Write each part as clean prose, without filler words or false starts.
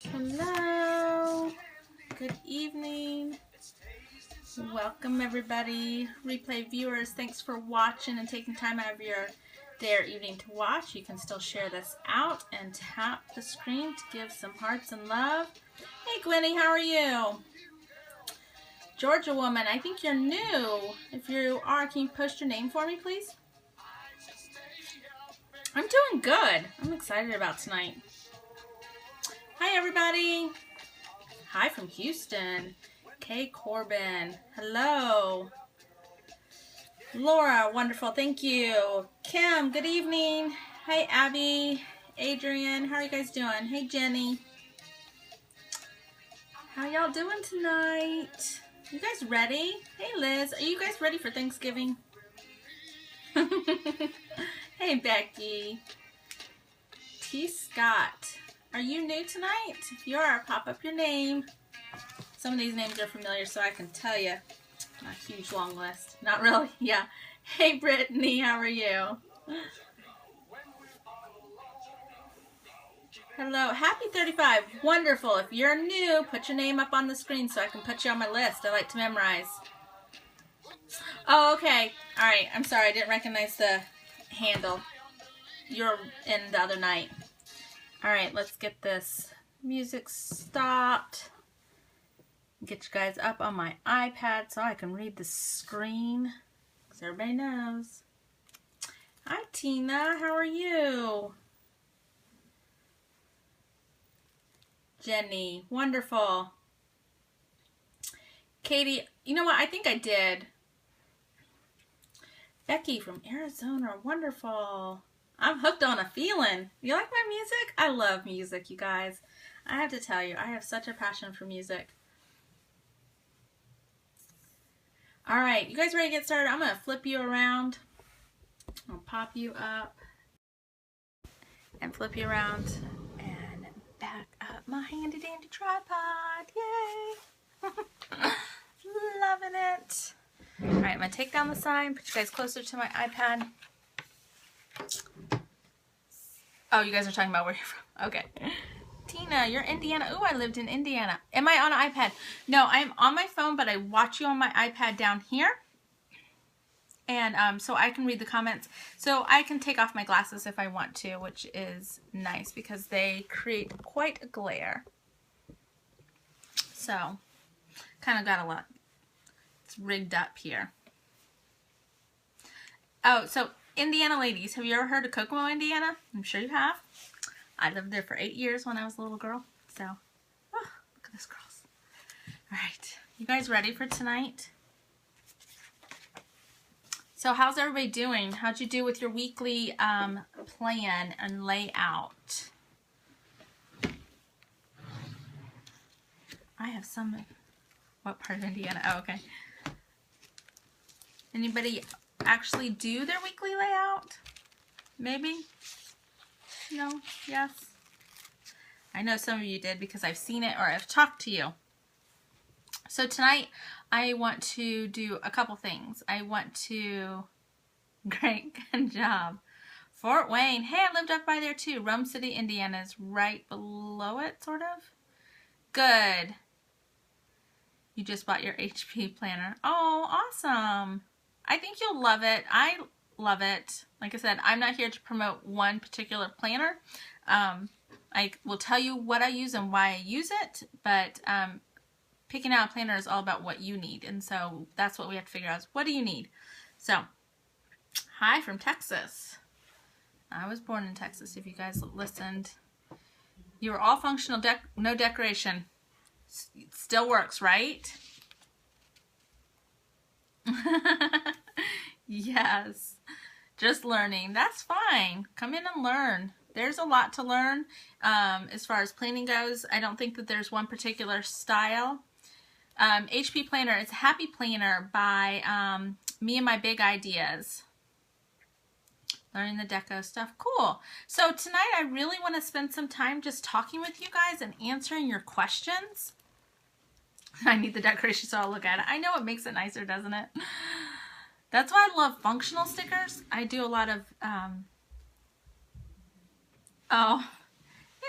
Hello, good evening, welcome everybody, replay viewers, thanks for watching and taking time out of your day or evening to watch. You can still share this out and tap the screen to give some hearts and love. Hey Gwenny, how are you? Georgia woman, I think you're new. If you are, can you post your name for me please? I'm doing good. I'm excited about tonight. Hi everybody. Hi from Houston. Kay Corbin. Hello. Laura, wonderful. Thank you. Kim, good evening. Hey Abby. Adrian, how are you guys doing? Hey Jenny. How y'all doing tonight? You guys ready? Hey Liz, are you guys ready for Thanksgiving? Hey Becky. T. Scott. Are you new tonight? If you are, pop up your name. Some of these names are familiar, so I can tell you. A huge long list. Not really, yeah. Hey Brittany, how are you? Hello, happy 35. Wonderful. If you're new, put your name up on the screen so I can put you on my list. I like to memorize. Oh, okay. All right. I'm sorry. I didn't recognize the handle. You're in the other night. All right. Let's get this music stopped. Get you guys up on my iPad so I can read the screen. Because everybody knows. Hi, Tina. How are you? Jenny. Wonderful. Katie. You know what? I think I did. Becky from Arizona. Wonderful. I'm hooked on a feeling. You like my music? I love music, you guys. I have to tell you, I have such a passion for music. All right, you guys ready to get started? I'm going to flip you around. I'll pop you up and flip you around and back up my handy dandy tripod. Yay! Loving it. All right, I'm going to take down the sign, put you guys closer to my iPad. Oh, you guys are talking about where you're from. Okay. Tina, you're Indiana. Ooh, I lived in Indiana. Am I on an iPad? No, I'm on my phone, but I watch you on my iPad down here. And so I can read the comments. So I can take off my glasses if I want to, which is nice because they create quite a glare. So, kind of got a lot. It's rigged up here. Oh, so Indiana ladies, have you ever heard of Kokomo, Indiana? I'm sure you have. I lived there for 8 years when I was a little girl. So, oh, look at this, girls. All right, you guys ready for tonight? So how's everybody doing? How'd you do with your weekly plan and layout? I have some, what part of Indiana? Oh, okay. Anybody actually do their weekly layout? Maybe? No? Yes? I know some of you did because I've seen it or I've talked to you. So tonight I want to do a couple things. I want to, great, good job. Fort Wayne. Hey, I lived up by there too. Rome City, Indiana is right below it, sort of. Good. You just bought your HP planner. Oh, awesome. I think you'll love it. I love it. Like I said, I'm not here to promote one particular planner. I will tell you what I use and why I use it, but picking out a planner is all about what you need. And so that's what we have to figure out is what do you need? So, hi from Texas. I was born in Texas, if you guys listened. You were all functional, no decoration. It still works, right? Yes. Just learning. That's fine. Come in and learn. There's a lot to learn as far as planning goes. I don't think that there's one particular style. HP Planner is a happy planner by Me and My Big Ideas. Learning the deco stuff. Cool. So tonight I really want to spend some time just talking with you guys and answering your questions. I need the decoration so I'll look at it. I know it makes it nicer, doesn't it? That's why I love functional stickers. I do a lot of, oh,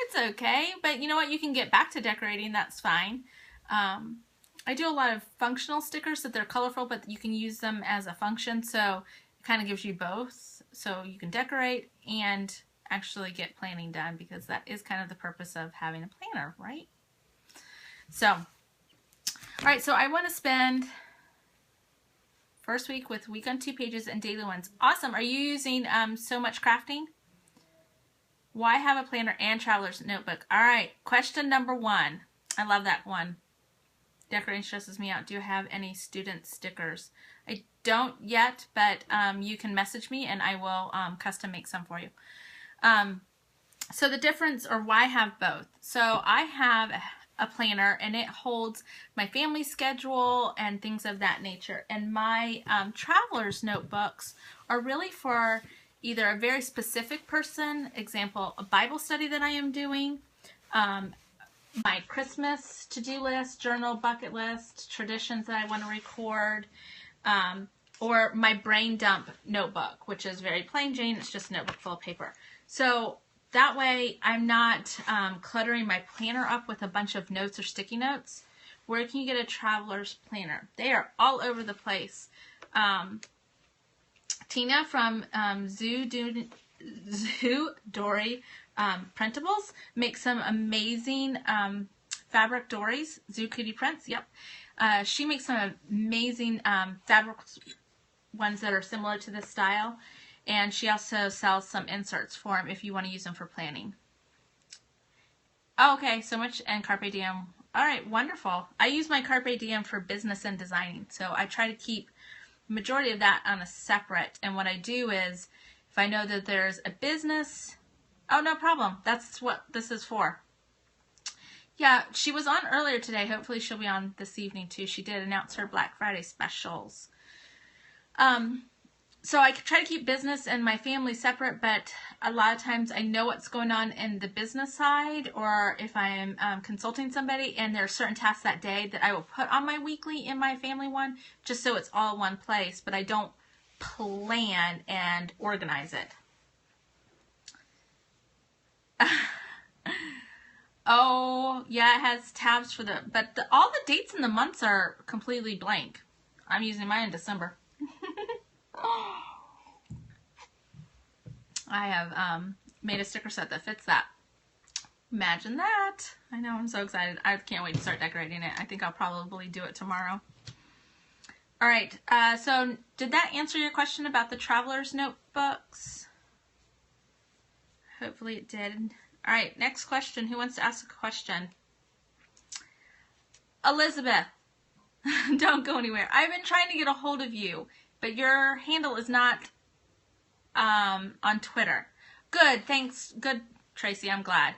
It's okay, but you know what? You can get back to decorating. That's fine. I do a lot of functional stickers that they're colorful, but you can use them as a function. So it kind of gives you both. So you can decorate and actually get planning done, because that is kind of the purpose of having a planner, right? So, all right. So I want to spend first week with week on 2 pages and daily ones. Awesome. Are you using So Much Crafting? Why have a planner and traveler's notebook? All right. Question number 1. I love that one. Decorating stresses me out. Do you have any student stickers? I don't yet, but you can message me and I will custom make some for you. So the difference, or why have both? So I have a planner and it holds my family schedule and things of that nature. And my traveler's notebooks are really for either a very specific person, example, a Bible study that I am doing, my Christmas to-do list, journal, bucket list, traditions that I want to record, or my brain dump notebook, which is very plain Jane. It's just a notebook full of paper. So that way I'm not cluttering my planner up with a bunch of notes or sticky notes. Where can you get a traveler's planner? They are all over the place. Tina from Zoo Dory Printables makes some amazing fabric dories. Zoo Cutie Prints, yep. She makes some amazing fabric ones that are similar to this style. And she also sells some inserts for them if you want to use them for planning. Oh, okay, So Much and Carpe Diem. All right, wonderful. I use my Carpe Diem for business and designing. So I try to keep the majority of that on a separate. And what I do is, if I know that there's a business, oh, no problem. That's what this is for. Yeah, she was on earlier today. Hopefully she'll be on this evening too. She did announce her Black Friday specials. So I try to keep business and my family separate, but a lot of times I know what's going on in the business side, or if I am consulting somebody and there are certain tasks that day that I will put on my weekly in my family one, just so it's all one place, but I don't plan and organize it. Oh, yeah, it has tabs for but all the dates and the months are completely blank. I'm using mine in December. I have made a sticker set that fits that. Imagine that. I know, I'm so excited. I can't wait to start decorating it. I think I'll probably do it tomorrow. All right, so did that answer your question about the traveler's notebooks? Hopefully it did. All right, next question. Who wants to ask a question? Elizabeth, don't go anywhere. I've been trying to get a hold of you, but your handle is not on Twitter. Good, thanks. Good, Tracy, I'm glad.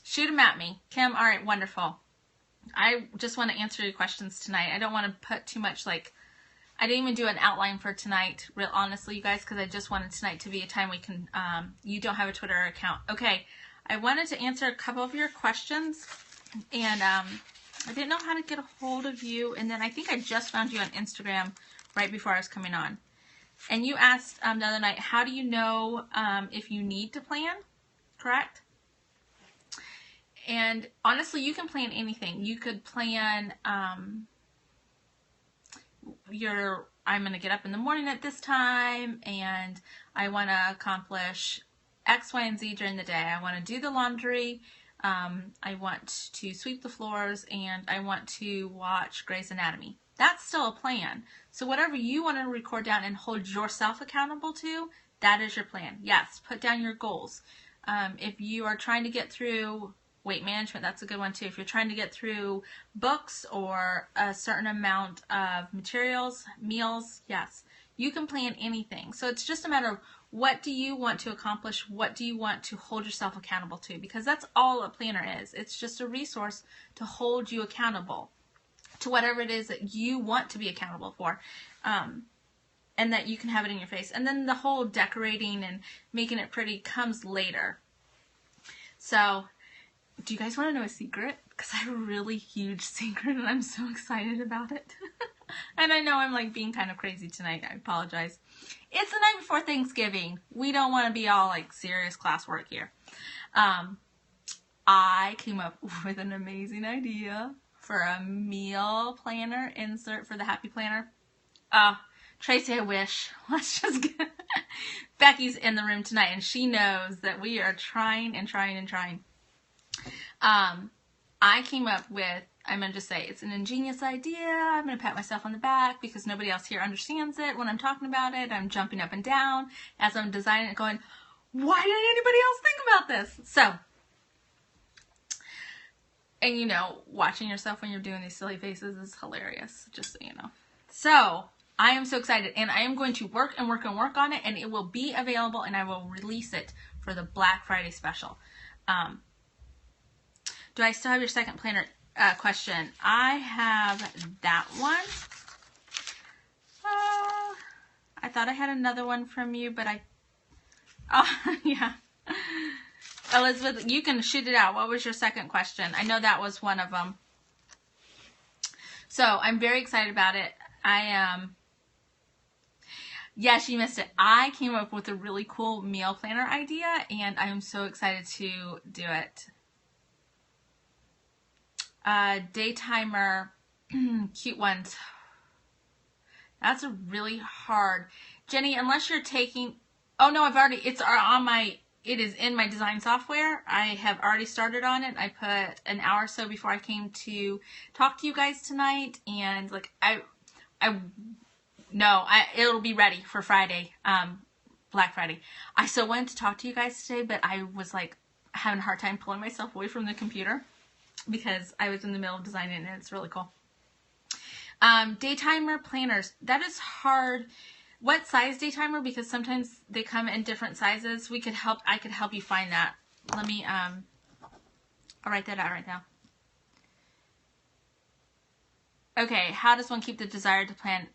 Shoot them at me. Kim, all right, wonderful. I just want to answer your questions tonight. I don't want to put too much, I didn't even do an outline for tonight, real honestly, you guys, because I just wanted tonight to be a time we can, you don't have a Twitter account. Okay, I wanted to answer a couple of your questions, and I didn't know how to get a hold of you, and then I think I just found you on Instagram right before I was coming on. And you asked the other night, how do you know if you need to plan, correct? And honestly, you can plan anything. You could plan I'm going to get up in the morning at this time, and I want to accomplish X, Y, and Z during the day. I want to do the laundry. I want to sweep the floors, and I want to watch Grey's Anatomy. That's still a plan. So whatever you want to record down and hold yourself accountable to, that is your plan. Yes, put down your goals. If you are trying to get through weight management, that's a good one too. If you're trying to get through books or a certain amount of materials, meals, yes, you can plan anything. So it's just a matter of what do you want to accomplish? What do you want to hold yourself accountable to? Because that's all a planner is. It's just a resource to hold you accountable to whatever it is that you want to be accountable for, and that you can have it in your face. And then the whole decorating and making it pretty comes later. So do you guys want to know a secret? Because I have a really huge secret and I'm so excited about it. And I know I'm being kind of crazy tonight. I apologize. It's the night before Thanksgiving. We don't want to be all serious classwork here. I came up with an amazing idea for a meal planner insert for the Happy Planner. Tracy, I wish. Let's just get... Becky's in the room tonight, and she knows that we are trying and trying and trying. I came up with, I'm going to just say, it's an ingenious idea. I'm going to pat myself on the back because nobody else here understands it. When I'm talking about it, I'm jumping up and down as I'm designing it, going, why didn't anybody else think about this? So, and you know, watching yourself when you're doing these silly faces is hilarious, just so you know. So, I am so excited, and I am going to work and work and work on it, and it will be available, and I will release it for the Black Friday special. Do I still have your second planner question? I have that one. I thought I had another one from you, but oh, yeah. Elizabeth, you can shoot it out. What was your second question? I know that was one of them. So, I'm very excited about it. Yes, you missed it. I came up with a really cool meal planner idea, and I am so excited to do it. Day timer, cute ones. That's a really hard. Jenny, unless you're taking, oh no, it is in my design software. I have already started on it. I put an hour or so before I came to talk to you guys tonight, and like, it'll be ready for Friday, Black Friday. I still wanted to talk to you guys today, but I was like having a hard time pulling myself away from the computer because I was in the middle of designing it, and it's really cool. Day timer planners, that is hard. What size day timer? Because sometimes they come in different sizes. I could help you find that. Let me, I'll write that out right now. Okay, how does one keep the desire to plan?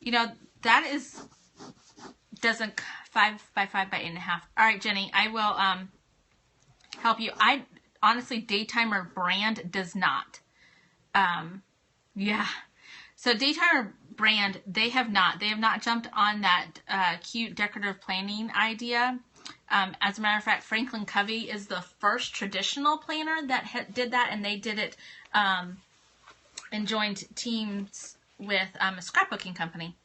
You know, that doesn't 5 by 5 by 8.5. All right, Jenny, I will help you. Honestly, Daytimer brand does not. Yeah. So Daytimer brand, they have not jumped on that cute decorative planning idea. As a matter of fact, Franklin Covey is the first traditional planner that did that, and they did it and joined teams with a scrapbooking company.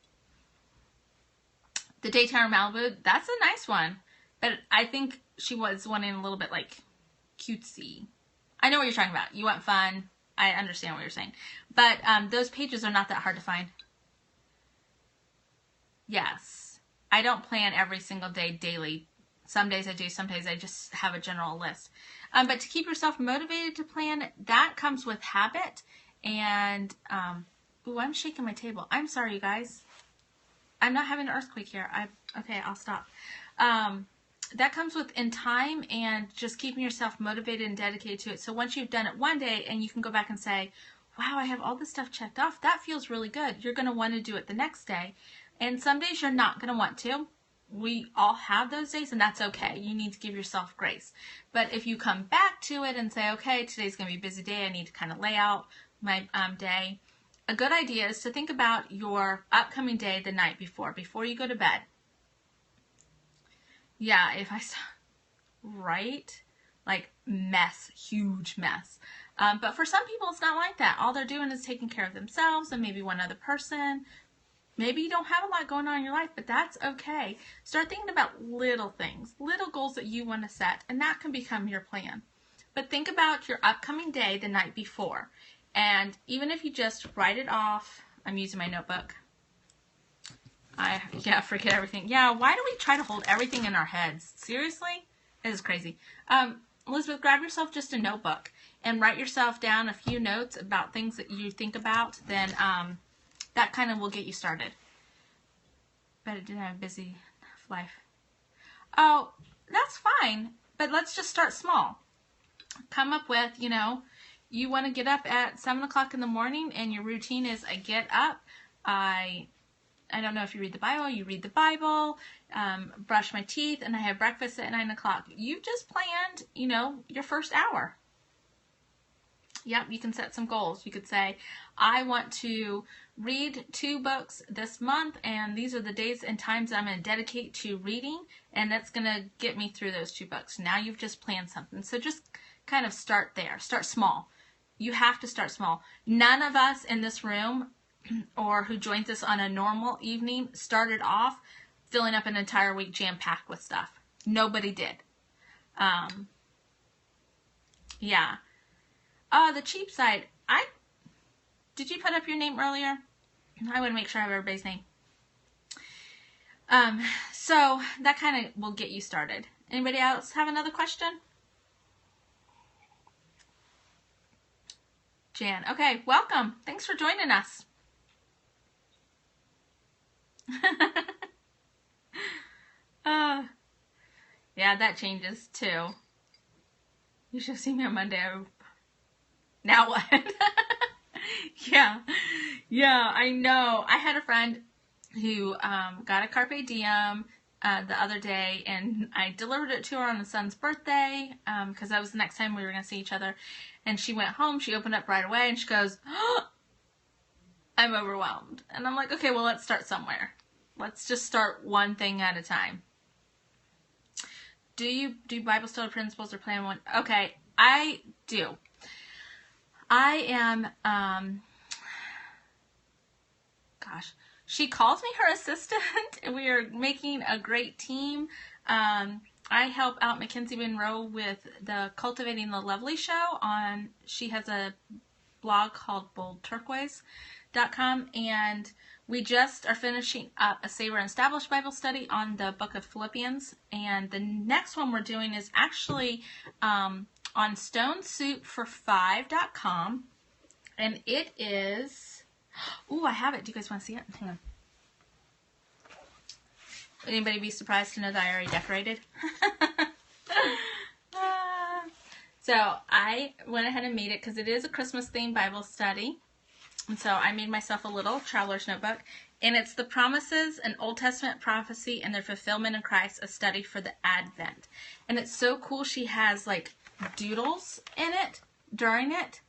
The Daytimer Malibu, that's a nice one, but I think she was wanting a little bit like cutesy. I know what you're talking about. You want fun. I understand what you're saying. But those pages are not that hard to find. Yes. I don't plan every single day daily. Some days I do. Some days I just have a general list. But to keep yourself motivated to plan, that comes with habit. And, ooh, I'm shaking my table. I'm sorry, you guys. I'm not having an earthquake here. Okay, I'll stop. That comes with in time and just keeping yourself motivated and dedicated to it. So once you've done it one day and you can go back and say, wow, I have all this stuff checked off. That feels really good. You're going to want to do it the next day. And some days you're not going to want to. We all have those days, and that's okay. You need to give yourself grace. But if you come back to it and say, okay, today's going to be a busy day. I need to kind of lay out my day. A good idea is to think about your upcoming day the night before you go to bed. Yeah, right? Like mess, huge mess. But for some people, it's not like that. All they're doing is taking care of themselves and maybe one other person. Maybe you don't have a lot going on in your life, but that's okay. Start thinking about little things, little goals that you want to set, and that can become your plan. But think about your upcoming day the night before. And even if you just write it off, I'm using my notebook. Forget everything. Yeah, why do we try to hold everything in our heads? Seriously? It is crazy. Elizabeth, grab yourself just a notebook and write yourself down a few notes about things that you think about. Then that kind of will get you started. But it didn't have a busy life. Oh, that's fine. But let's just start small. Come up with, you want to get up at 7 o'clock in the morning and your routine is I get up, I don't know if you read the Bible, brush my teeth, and I have breakfast at 9 o'clock. You just planned, your first hour. Yep, you can set some goals. You could say, I want to read 2 books this month, and these are the days and times I'm going to dedicate to reading, and that's going to get me through those 2 books. Now you've just planned something. So just kind of start there. Start small. You have to start small. None of us in this room or who joined us on a normal evening started off filling up an entire week jam-packed with stuff. Nobody did. Yeah. The cheap side. Did you put up your name earlier? I want to make sure I have everybody's name. So that kind of will get you started. Anybody else have another question? Jan. Okay, welcome. Thanks for joining us. Yeah, that changes too. You should see me on Monday. Now what? Yeah, I know. I had a friend who got a Carpe Diem the other day, and I delivered it to her on the son's birthday because that was the next time we were going to see each other. And she went home, she opened up right away, and she goes, oh, I'm overwhelmed. And I'm like, okay, well, let's start somewhere. Let's just start one thing at a time. Do you do Bible study principles or plan one? Okay, I do. I am, she calls me her assistant, and we are making a great team. I help out Mackenzie Monroe with the Cultivating the Lovely show she has a blog called boldturquoise.com, and we just are finishing up a Savor and Established Bible study on the book of Philippians, and the next one we're doing is actually on stonesoupfor5.com, and it is, I have it. Do you guys want to see it? Hang on. Anybody be surprised to know that I already decorated? So I went ahead and made it because it is a Christmas-themed Bible study. And so I made myself a little traveler's notebook, and it's the promises and Old Testament prophecy and their fulfillment in Christ, a study for the Advent. And it's so cool. She has like doodles in it during it.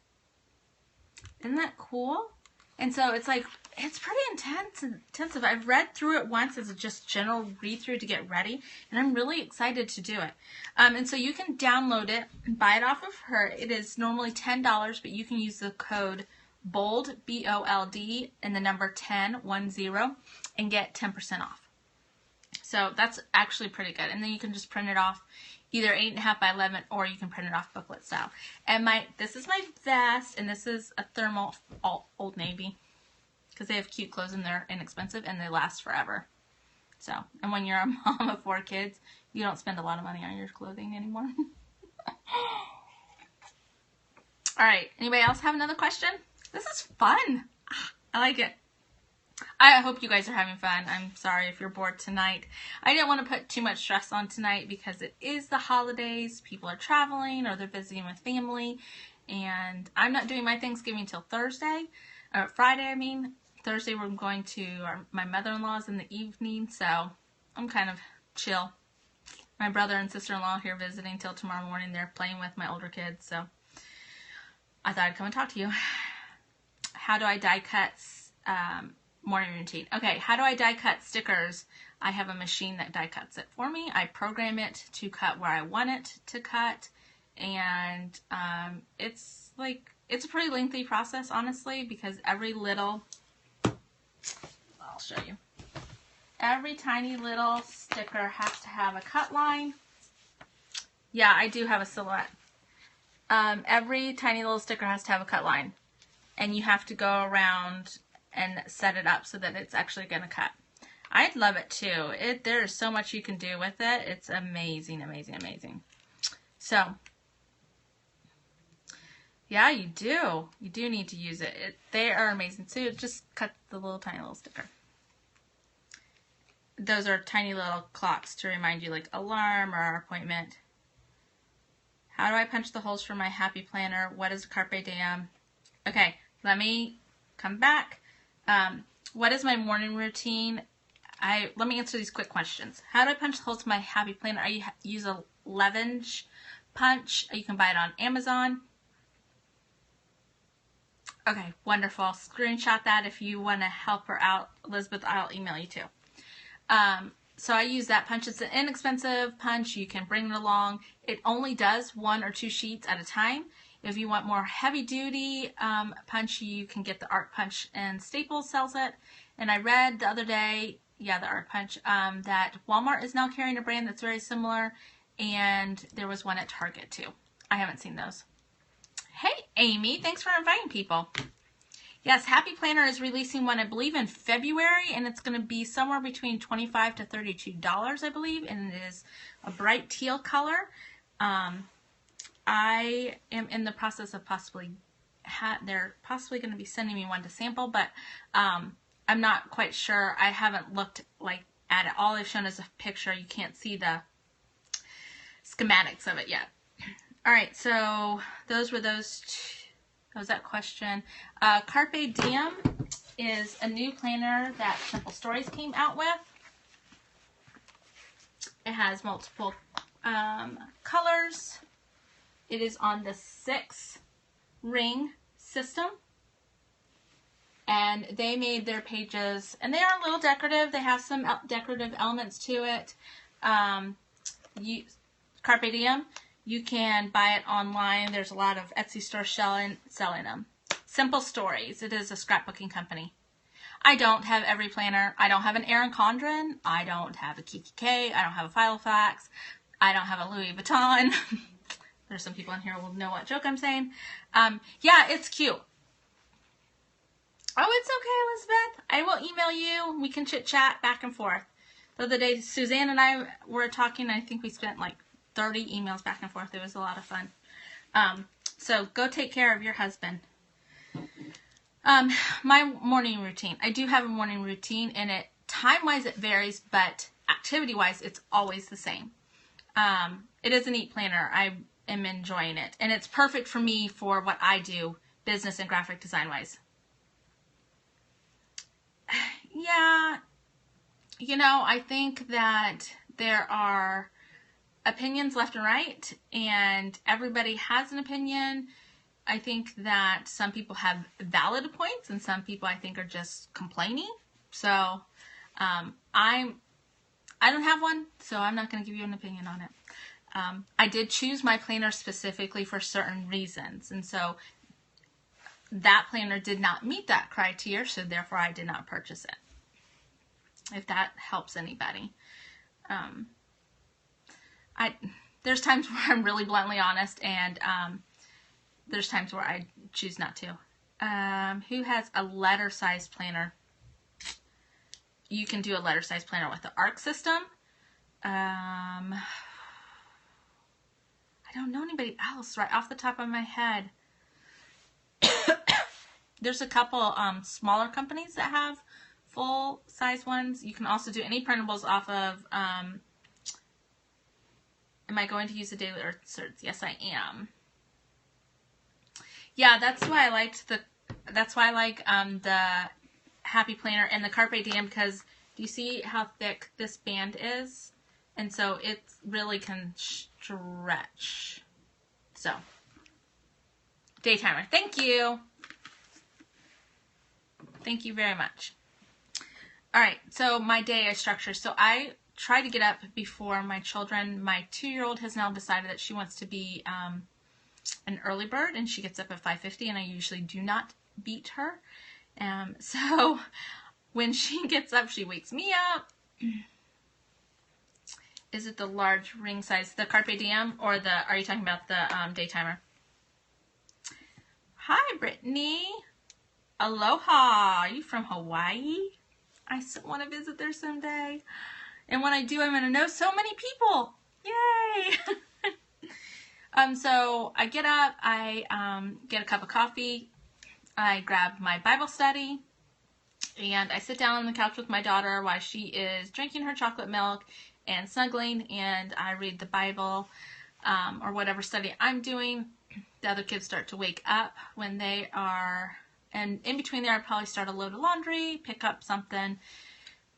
Isn't that cool? And so it's like, it's pretty intensive. I've read through it once as a just general read through to get ready, and I'm really excited to do it. And so you can download it and buy it off of her. It is normally $10, but you can use the code BOLD, B-O-L-D, and the number 10, and get 10% off. So that's actually pretty good. And then you can just print it off either 8.5 by 11, or you can print it off booklet style. And this is my vest, and this is a thermal Old Navy, because they have cute clothes and they're inexpensive and they last forever. So, and when you're a mom of 4 kids, you don't spend a lot of money on your clothing anymore. All right, anybody else have another question? This is fun. I like it. I hope you guys are having fun. I'm sorry if you're bored tonight. I didn't want to put too much stress on tonight because it is the holidays. People are traveling or they're visiting with family. And I'm not doing my Thanksgiving until Friday, I mean. Thursday we're going to my mother-in-law's in the evening, so I'm kind of chill. My brother and sister-in-law here visiting till tomorrow morning. They're playing with my older kids, so I thought I'd come and talk to you. How do I die cut morning routine? Okay, how do I die cut stickers? I have a machine that die cuts it for me. I program it to cut where I want it to cut, and it's a pretty lengthy process, honestly, because every little, I'll show you. Every tiny little sticker has to have a cut line. Yeah, I do have a silhouette. Every tiny little sticker has to have a cut line. And you have to go around and set it up so that it's actually going to cut. I'd love it too. There's so much you can do with it. It's amazing, amazing, amazing. So, yeah, you do. You do need to use it. They are amazing. So just cut the tiny little sticker. Those are tiny little clocks to remind you, like alarm or appointment. How do I punch the holes for my happy planner? What is a Carpe Diem? Okay, let me come back. What is my morning routine? Let me answer these quick questions. How do I punch the holes to my happy planner? I use a 11-inch punch. You can buy it on Amazon. Okay, wonderful. Screenshot that if you want to help her out. Elizabeth, I'll email you too. So I use that punch. It's an inexpensive punch. You can bring it along. It only does 1 or 2 sheets at a time. If you want more heavy duty punch, you can get the Arc Punch, and Staples sells it. And I read the other day, yeah, the Arc Punch, that Walmart is now carrying a brand that's very similar, and there was one at Target too. I haven't seen those. Hey, Amy, thanks for inviting people. Yes, Happy Planner is releasing one, I believe, in February, and it's going to be somewhere between $25 to $32, I believe, and it is a bright teal color. I am in the process of they're possibly going to be sending me one to sample, but I'm not quite sure. I haven't looked at it. All they've shown is a picture. You can't see the schematics of it yet. All right, so those were those two. That was that question. Carpe Diem is a new planner that Simple Stories came out with. It has multiple colors. It is on the 6-ring system. And they made their pages, and they are a little decorative. They have some decorative elements to it. Carpe Diem. You can buy it online. There's a lot of Etsy stores selling them. Simple Stories. It is a scrapbooking company. I don't have every planner. I don't have an Erin Condren. I don't have a Kiki K. I don't have a Filofax. I don't have a Louis Vuitton. There's some people in here who will know what joke I'm saying. Yeah, it's cute. Oh, it's okay, Elizabeth. I will email you. We can chit-chat back and forth. The other day, Suzanne and I were talking. I think we spent 30 emails back and forth. It was a lot of fun. So go take care of your husband. My morning routine. I do have a morning routine, and time-wise it varies, but activity-wise it's always the same. It is a neat planner. I am enjoying it, and it's perfect for me for what I do, business and graphic design-wise. Yeah, I think that there are opinions left and right, and everybody has an opinion. I think that some people have valid points, and some people I think are just complaining. So I don't have one, so I'm not going to give you an opinion on it. I did choose my planner specifically for certain reasons, and so that planner did not meet that criteria, so therefore I did not purchase it. If that helps anybody. There's times where I'm really bluntly honest, and there's times where I choose not to. Who has a letter size planner? You can do a letter size planner with the ARC system. I don't know anybody else right off the top of my head. There's a couple smaller companies that have full size ones. You can also do any printables off of am I going to use the Daily Earth certs? Yes, I am. Yeah, that's why I like the Happy Planner and the Carpe Diem, because do you see how thick this band is? And so it really can stretch. So, Daytimer, thank you. Thank you very much. All right, so my day I structure. So I try to get up before my children. My 2-year-old has now decided that she wants to be an early bird, and she gets up at 5:50, and I usually do not beat her. So when she gets up, she wakes me up. Is it the large ring size, the Carpe Diem, or are you talking about the Daytimer? Hi, Brittany. Aloha. Are you from Hawaii? I want to visit there someday. And when I do, I'm going to know so many people. Yay! So I get up, I get a cup of coffee, I grab my Bible study, and I sit down on the couch with my daughter while she is drinking her chocolate milk and snuggling, and I read the Bible or whatever study I'm doing. The other kids start to wake up when they are, and in between there I probably start a load of laundry, pick up something.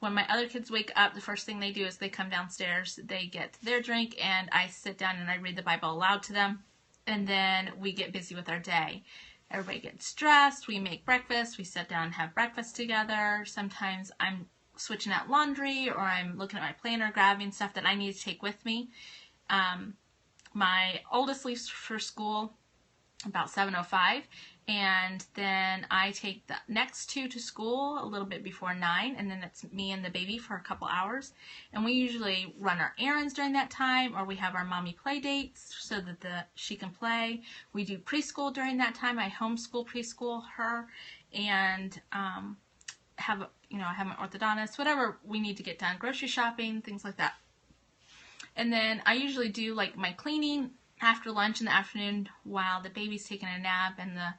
When my other kids wake up, the first thing they do is they come downstairs, they get their drink, and I sit down and I read the Bible aloud to them, and then we get busy with our day. Everybody gets dressed. We make breakfast. We sit down and have breakfast together. Sometimes I'm switching out laundry, or I'm looking at my planner, grabbing stuff that I need to take with me. My oldest leaves for school about 7:05, and then I take the next two to school a little bit before 9, and then it's me and the baby for a couple hours. And we usually run our errands during that time, or we have our mommy play dates so that she can play. We do preschool during that time. I homeschool preschool her, and I have my orthodontist, whatever we need to get done, grocery shopping, things like that. And then I usually do like my cleaning after lunch in the afternoon while the baby's taking a nap and the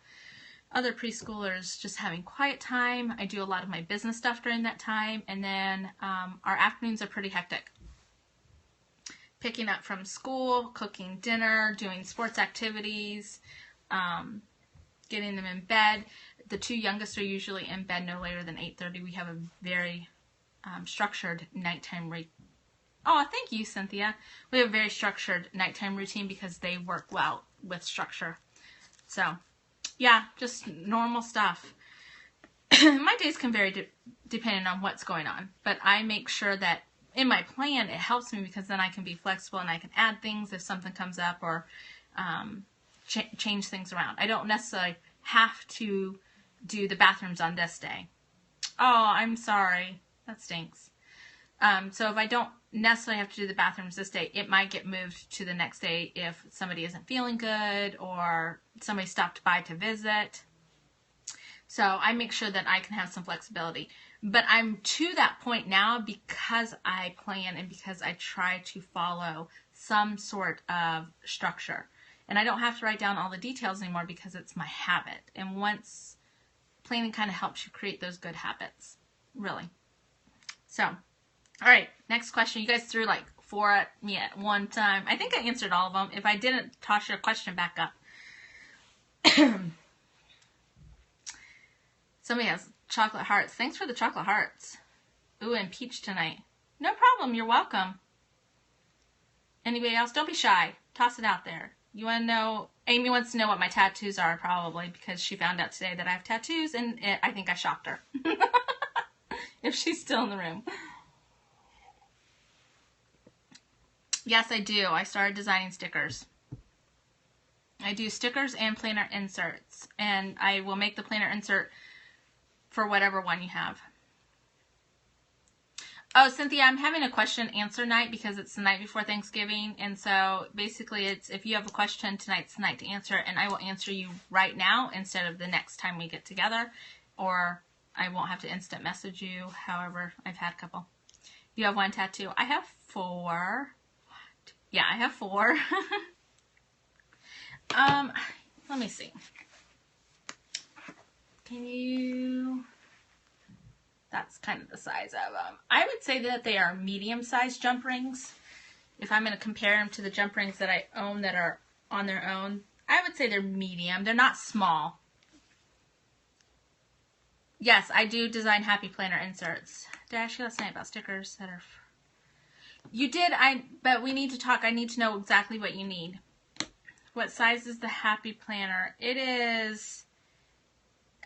other preschoolers just having quiet time. I do a lot of my business stuff during that time, and then our afternoons are pretty hectic. Picking up from school, cooking dinner, doing sports activities, getting them in bed. The two youngest are usually in bed no later than 8:30. We have a very structured nighttime Oh, thank you, Cynthia. We have a very structured nighttime routine because they work well with structure. So, yeah, just normal stuff. My days can vary depending on what's going on, but I make sure that in my plan it helps me because then I can be flexible and I can add things if something comes up, or change things around. I don't necessarily have to do the bathrooms on this day. Oh, I'm sorry. That stinks. So if I don't necessarily have to do the bathrooms this day, it might get moved to the next day if somebody isn't feeling good or somebody stopped by to visit. So I make sure that I can have some flexibility. But I'm to that point now because I plan and because I try to follow some sort of structure. And I don't have to write down all the details anymore because it's my habit. And once planning kind of helps you create those good habits, really. So, all right, next question. You guys threw like 4 at me at one time. I think I answered all of them. If I didn't, toss your question back up. Somebody has chocolate hearts. Thanks for the chocolate hearts. Ooh, and peach tonight. No problem. You're welcome. Anybody else? Don't be shy. Toss it out there. You want to know? Amy wants to know what my tattoos are, probably, because she found out today that I have tattoos, and I think I shocked her. If she's still in the room. Yes, I do. I started designing stickers. I do stickers and planner inserts, and I will make the planner insert for whatever one you have. Oh, Cynthia, I'm having a question answer night because it's the night before Thanksgiving, and so basically it's if you have a question, tonight's the night to answer, and I will answer you right now instead of the next time we get together, or I won't have to instant message you. However, I've had a couple. You have one tattoo. I have 4. Yeah, I have 4. Let me see. Can you... That's kind of the size of them. I would say that they are medium-sized jump rings. If I'm going to compare them to the jump rings that I own that are on their own, I would say they're medium. They're not small. Yes, I do design happy planner inserts. Did I ask you last night about stickers that are... You did, but we need to talk. I need to know exactly what you need. What size is the happy planner? It is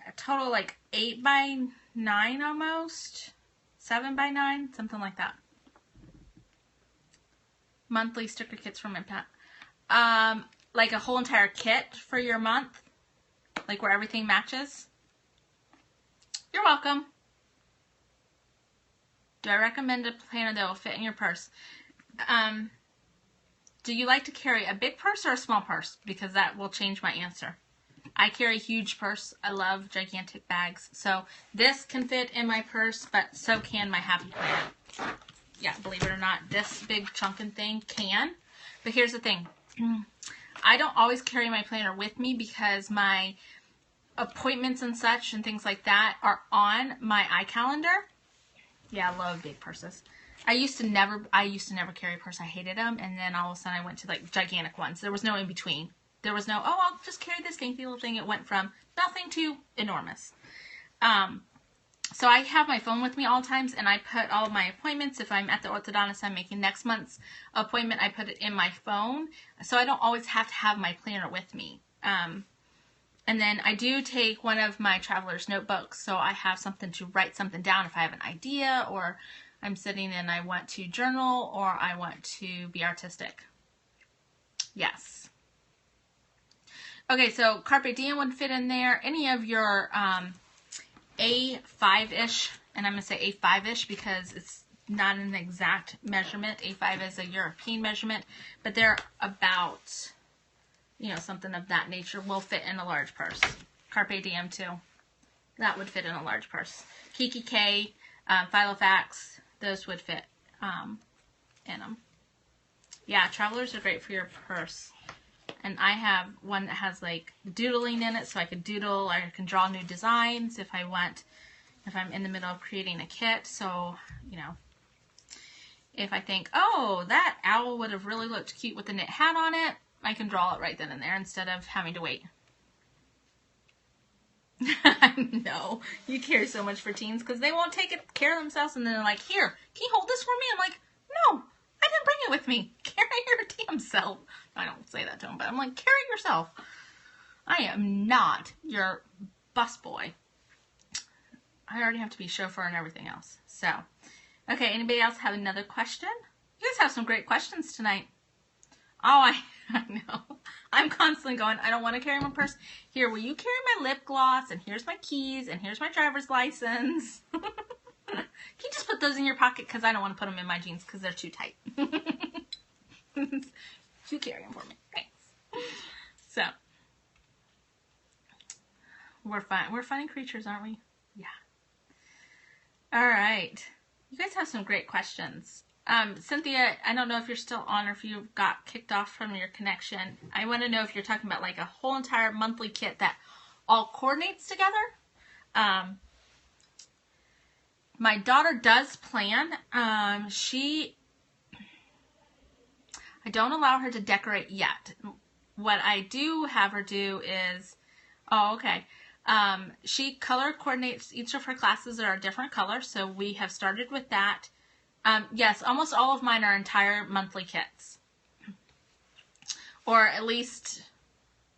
a total like 8 by 9 almost. 7 by 9, something like that. Monthly sticker kits from Impact. Like a whole entire kit for your month? Like where everything matches? You're welcome. Do I recommend a planner that will fit in your purse? Do you like to carry a big purse or a small purse? Because that will change my answer. I carry a huge purse. I love gigantic bags. So this can fit in my purse, but so can my happy planner. Yeah, believe it or not, this big chunkin' thing can. But here's the thing. I don't always carry my planner with me because my appointments and such and things like that are on my iCalendar. Yeah, I love big purses. I used to never carry a purse. I hated them, and then all of a sudden I went to like gigantic ones. There was no in between. There was no, oh, I'll just carry this dainty little thing. It went from nothing to enormous. So I have my phone with me all times, and I put all of my appointments. If I'm at the orthodontist, I'm making next month's appointment, I put it in my phone. So I don't always have to have my planner with me. And then I do take one of my traveler's notebooks, so I have something to write something down if I have an idea, or I'm sitting and I want to journal, or I want to be artistic. Yes. Okay, so Carpe Diem would fit in there. Any of your A5-ish, and I'm going to say A5-ish because it's not an exact measurement. A5 is a European measurement, but they're about, you know, something of that nature will fit in a large purse. Carpe Diem too. That would fit in a large purse. Kiki K, Filofax, those would fit in them. Yeah, travelers are great for your purse. And I have one that has like doodling in it, so I could doodle, I can draw new designs if I want, if I'm in the middle of creating a kit. So, you know, if I think, oh, that owl would have really looked cute with the knit hat on it, I can draw it right then and there instead of having to wait. No, you care so much for teens because they won't take care of themselves, and then they're like, here, can you hold this for me? I'm like, no, I didn't bring it with me. Carry your damn self. I don't say that to them, but I'm like, carry it yourself. I am not your busboy. I already have to be chauffeur and everything else. So, okay, anybody else have another question? You guys have some great questions tonight. Oh, I know. I'm constantly going, I don't want to carry my purse. Here, will you carry my lip gloss? And here's my keys. And here's my driver's license. Can you just put those in your pocket? Because I don't want to put them in my jeans because they're too tight. You carry them for me. Thanks. So, we're fun. We're funny creatures, aren't we? Yeah. All right. You guys have some great questions. Cynthia, I don't know if you're still on or if you got kicked off from your connection. I want to know if you're talking about like a whole entire monthly kit that all coordinates together. My daughter does plan. I don't allow her to decorate yet. What I do have her do is, oh, okay. She color coordinates each of her classes are a different color, so we have started with that. Yes, almost all of mine are entire monthly kits. Or at least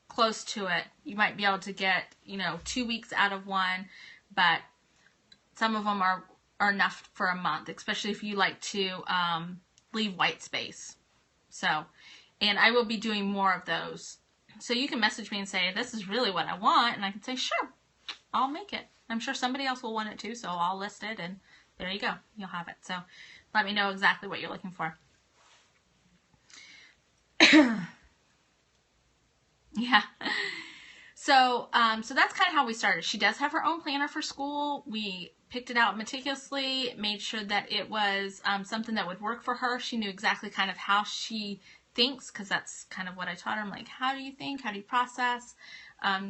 close to it. You might be able to get, 2 weeks out of one, but some of them are enough for a month, especially if you like to leave white space. So, and I will be doing more of those. So you can message me and say, this is really what I want, and I can say, sure, I'll make it. I'm sure somebody else will want it too, so I'll list it, and there you go. You'll have it. So let me know exactly what you're looking for. Yeah. So that's kind of how we started. She does have her own planner for school. We picked it out meticulously, made sure that it was something that would work for her. She knew exactly kind of how she thinks, because that's kind of what I taught her. I'm like, how do you think? How do you process?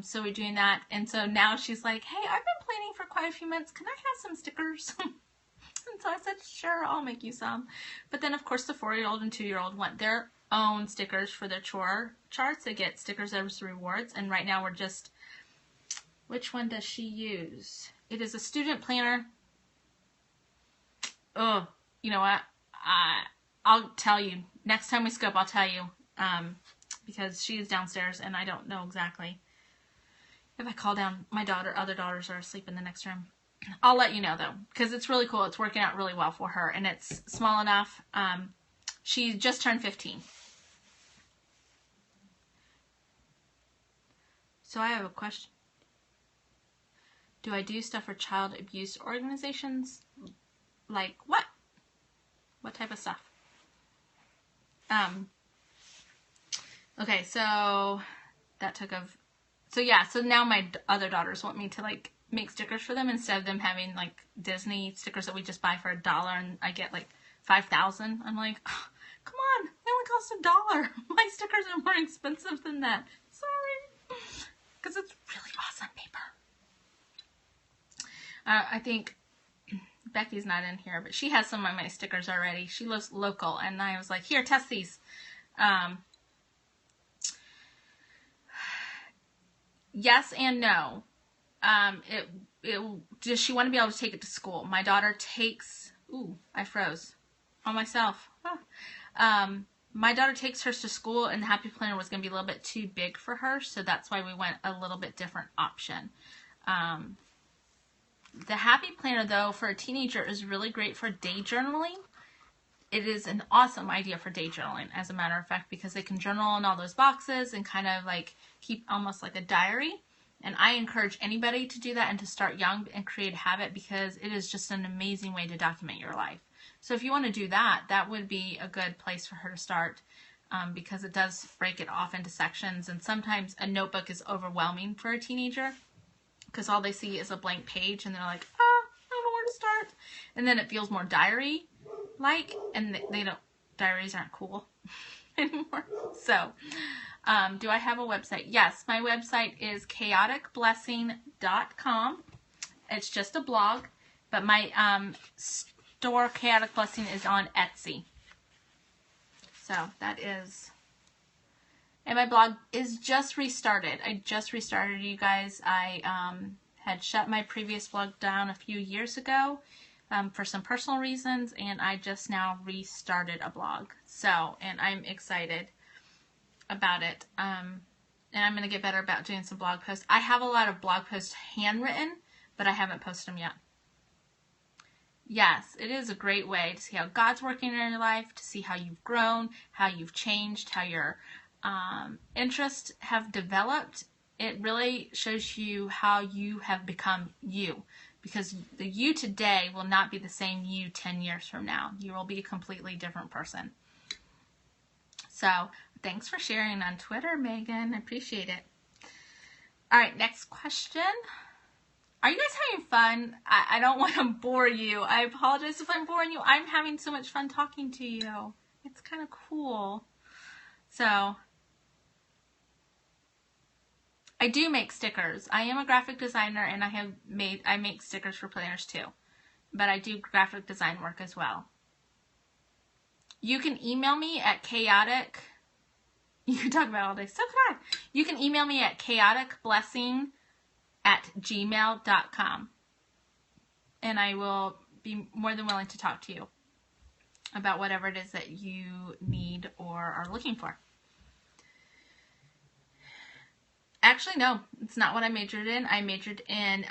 So we're doing that. And so now she's like, hey, I've been planning for quite a few months. Can I have some stickers? And so I said, sure, I'll make you some. But then, of course, the 4-year-old and 2-year-old want their own stickers for their chore charts. They get stickers as rewards. And right now we're just, which one does she use? It is a student planner. Oh, you know what? I'll tell you. Next time we scope, I'll tell you. Because she is downstairs and I don't know exactly. If I call down, my other daughters are asleep in the next room. I'll let you know though, because it's really cool. It's working out really well for her, and it's small enough. She just turned 15. So I have a question. Do I do stuff for child abuse organizations? Like what? What type of stuff? Okay, so that took of, so yeah, so now my other daughters want me to like make stickers for them instead of them having like Disney stickers that we just buy for $1 and I get like 5,000. I'm like, oh, come on, they only cost $1. My stickers are more expensive than that. Sorry, because it's really awesome paper. I think Becky's not in here, but she has some of my stickers already. She lives local, and I was like, here, test these. Yes and no. Does she want to be able to take it to school? My daughter takes, ooh, I froze on myself. Huh. my daughter takes hers to school, and the Happy Planner was going to be a little bit too big for her, so that's why we went a little bit different option. The Happy Planner, though, for a teenager is really great for day journaling. It is an awesome idea for day journaling, as a matter of fact, because they can journal in all those boxes and kind of like keep almost like a diary. And I encourage anybody to do that and to start young and create a habit, because it is just an amazing way to document your life. So if you want to do that, that would be a good place for her to start, because it does break it off into sections. And sometimes a notebook is overwhelming for a teenager because all they see is a blank page and they're like, oh, I don't know where to start. And then it feels more diary-like, and diaries aren't cool anymore. So do I have a website? Yes, my website is chaoticblessing.com. It's just a blog, but my store, Chaotic Blessing, is on Etsy. So that is, and my blog is just restarted. I just restarted, you guys. I had shut my previous blog down a few years ago for some personal reasons, and I just now restarted a blog. So, and I'm excited about it. And I'm going to get better about doing some blog posts. I have a lot of blog posts handwritten, but I haven't posted them yet. Yes, it is a great way to see how God's working in your life, to see how you've grown, how you've changed, how your interests have developed. It really shows you how you have become you, because the you today will not be the same you 10 years from now. You will be a completely different person. So thanks for sharing on Twitter, Megan. I appreciate it. All right, next question. Are you guys having fun? I don't want to bore you. I apologize if I'm boring you. I'm having so much fun talking to you. It's kind of cool. So, I do make stickers. I am a graphic designer, and I make stickers for planners too. But I do graphic design work as well. You can email me at chaotic. You can talk about it all day. So can I. You can email me at chaoticblessing@gmail.com. And I will be more than willing to talk to you about whatever it is that you need or are looking for. Actually, no, it's not what I majored in. I majored in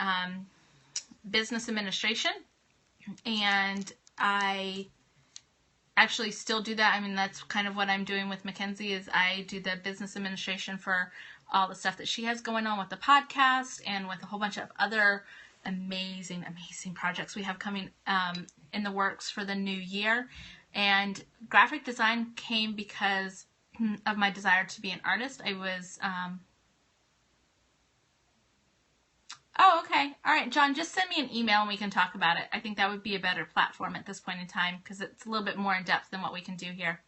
business administration, and I actually still do that. I mean, that's kind of what I'm doing with Mackenzie, is I do the business administration for all the stuff that she has going on with the podcast and with a whole bunch of other amazing, amazing projects we have coming in the works for the new year. And graphic design came because of my desire to be an artist. I was, oh, okay. All right, John, just send me an email and we can talk about it. I think that would be a better platform at this point in time, because it's a little bit more in depth than what we can do here.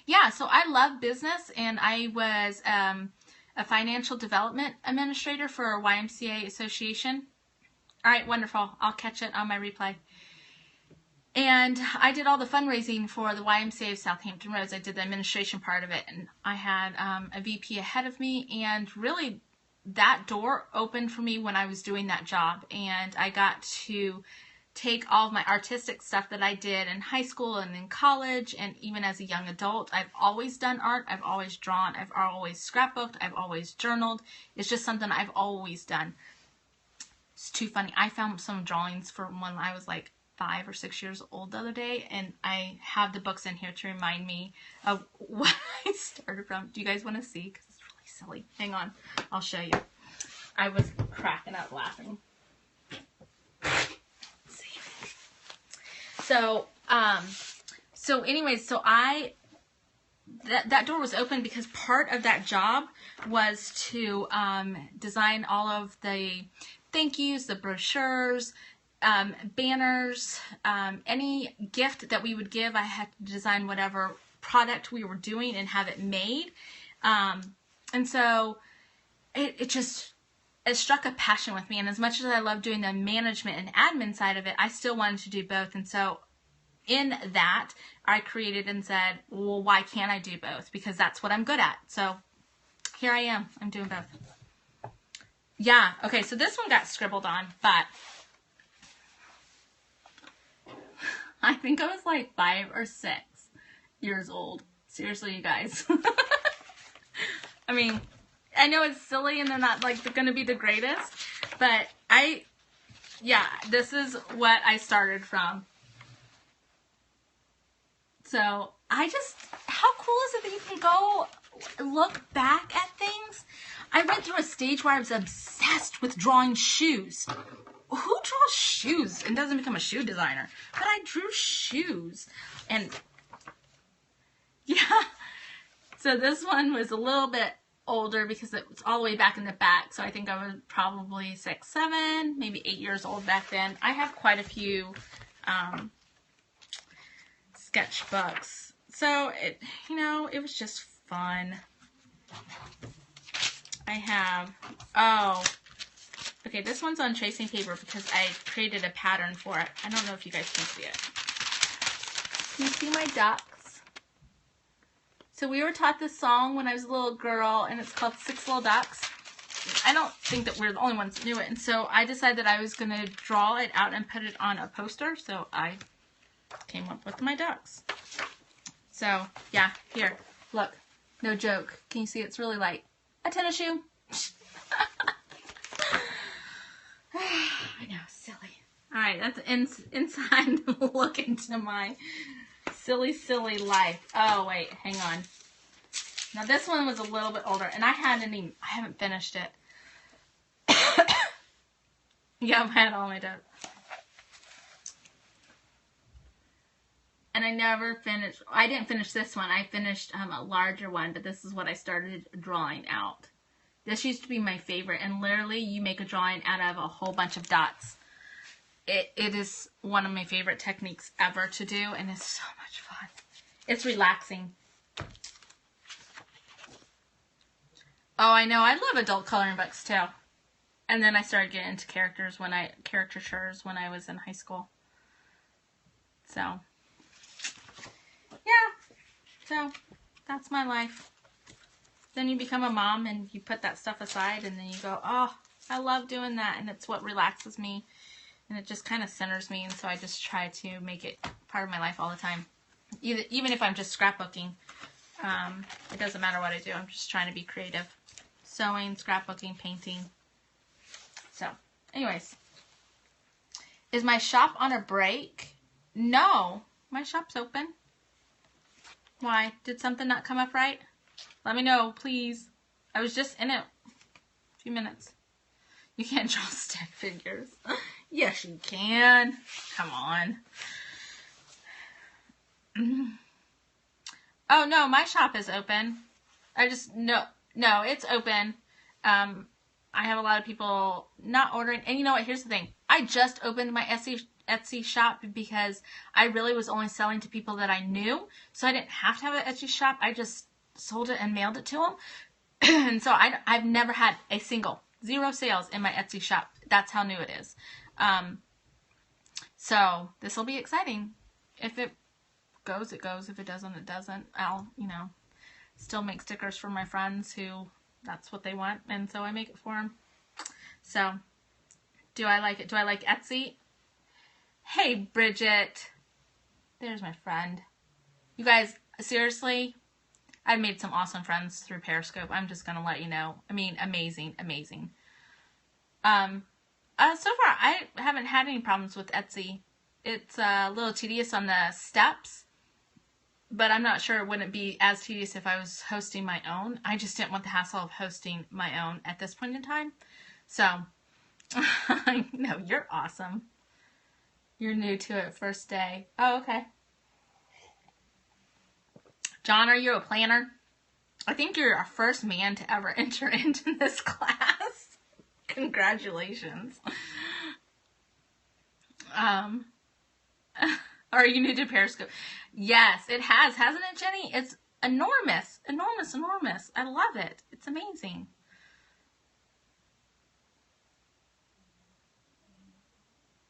Yeah, so I love business, and I was a financial development administrator for a YMCA association. All right, wonderful. I'll catch it on my replay. And I did all the fundraising for the YMCA of Southampton Roads. I did the administration part of it, and I had a VP ahead of me, and really that door opened for me when I was doing that job, and I got to take all of my artistic stuff that I did in high school and in college and even as a young adult. I've always done art. I've always drawn. I've always scrapbooked. I've always journaled. It's just something I've always done. It's too funny. I found some drawings from when I was like 5 or 6 years old the other day, and I have the books in here to remind me of what I started from. Do you guys want to see? Because it's really silly. Hang on. I'll show you. I was cracking up laughing. So, anyways, so that door was open because part of that job was to design all of the thank yous, the brochures, banners, any gift that we would give. I had to design whatever product we were doing and have it made. And so it struck a passion with me. And as much as I love doing the management and admin side of it, I still wanted to do both. And so in that, I created and said, well, why can't I do both? Because that's what I'm good at. So here I am. I'm doing both. Yeah. Okay. So this one got scribbled on, but I think I was like 5 or 6. years old. Seriously, you guys. I mean, I know it's silly and they're not like going to be the greatest, but yeah, this is what I started from. So how cool is it that you can go look back at things? I went through a stage where I was obsessed with drawing shoes. Who draws shoes and doesn't become a shoe designer? But I drew shoes. And yeah, so this one was a little bit older because it was all the way back in the back. So I think I was probably 6, 7, maybe 8 years old back then. I have quite a few sketchbooks. So it was just fun. I have, okay, this one's on tracing paper because I created a pattern for it. I don't know if you guys can see it. Can you see my ducks? So we were taught this song when I was a little girl, and it's called 6 Little Ducks. I don't think that we're the only ones that knew it, and so I decided that I was going to draw it out and put it on a poster, so I came up with my ducks. So, yeah, here, look, no joke. Can you see it's really light? A tennis shoe. I know, silly. Alright, that's inside look into my silly life. Oh, wait, hang on. Now, this one was a little bit older, and I haven't finished it. Yeah, I've had all my ducks. And I never finished, I didn't finish this one. I finished a larger one, but this is what I started drawing out. This used to be my favorite, and literally you make a drawing out of a whole bunch of dots. It is one of my favorite techniques ever to do, and it's so much fun. It's relaxing. Oh, I know. I love adult coloring books too. And then I started getting into caricatures when I was in high school. So, yeah. So, that's my life. Then you become a mom and you put that stuff aside and then you go, oh, I love doing that, and it's what relaxes me. And it just kind of centers me, and so I just try to make it part of my life all the time. Even if I'm just scrapbooking, it doesn't matter what I do. I'm just trying to be creative. Sewing, scrapbooking, painting. So, anyways. Is my shop on a break? No. My shop's open. Why? Did something not come up right? Let me know, please. I was just in it a few minutes. You can't draw stick figures. Yes, you can. Come on. Oh, no, my shop is open. No, it's open. I have a lot of people not ordering. And you know what? Here's the thing. I just opened my Etsy shop because I really was only selling to people that I knew. So I didn't have to have an Etsy shop. I just sold it and mailed it to them. And so I've never had a single, 0 sales in my Etsy shop. That's how new it is. So this will be exciting. If it goes, it goes. If it doesn't, it doesn't. I'll, still make stickers for my friends who that's what they want. And so I make it for them. So do I like it? Do I like Etsy? Hey, Bridget. There's my friend. You guys, seriously, I've made some awesome friends through Periscope. I'm just going to let you know. I mean, amazing, amazing. So far, I haven't had any problems with Etsy. It's a little tedious on the steps, but I'm not sure it wouldn't be as tedious if I was hosting my own. I just didn't want the hassle of hosting my own at this point in time. So, no, you're awesome. You're new to it, first day. Oh, okay. John, are you a planner? I think you're our first man to ever enter into this class. Congratulations. Are you new to Periscope? Yes, it has, hasn't it, Jenny? It's enormous, enormous, enormous. I love it. It's amazing.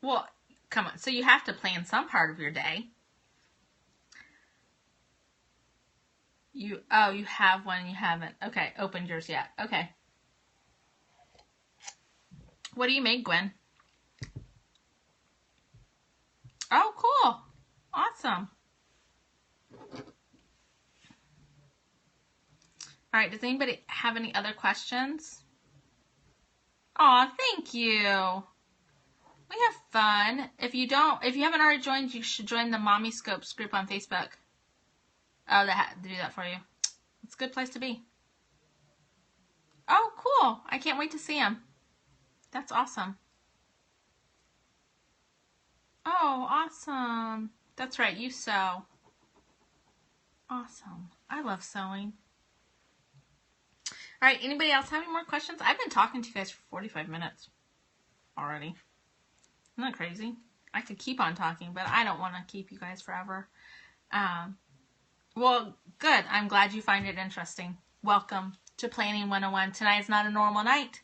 Well, come on. So you have to plan some part of your day. You have one, you haven't. Okay, opened yours yet. Okay. What do you make, Gwen? Oh, cool. Awesome. right, does anybody have any other questions? Aw, thank you. We have fun. If you haven't already joined, you should join the Mommy Scopes group on Facebook. Oh, they do that for you. It's a good place to be. Oh, cool. I can't wait to see them. That's awesome. Oh, awesome. That's right, you sew. Awesome. I love sewing. All right, anybody else have any more questions? I've been talking to you guys for 45 minutes already. Isn't that crazy? I could keep on talking, but I don't want to keep you guys forever. Well, good. I'm glad you find it interesting. Welcome to Planning 101. Tonight is not a normal night.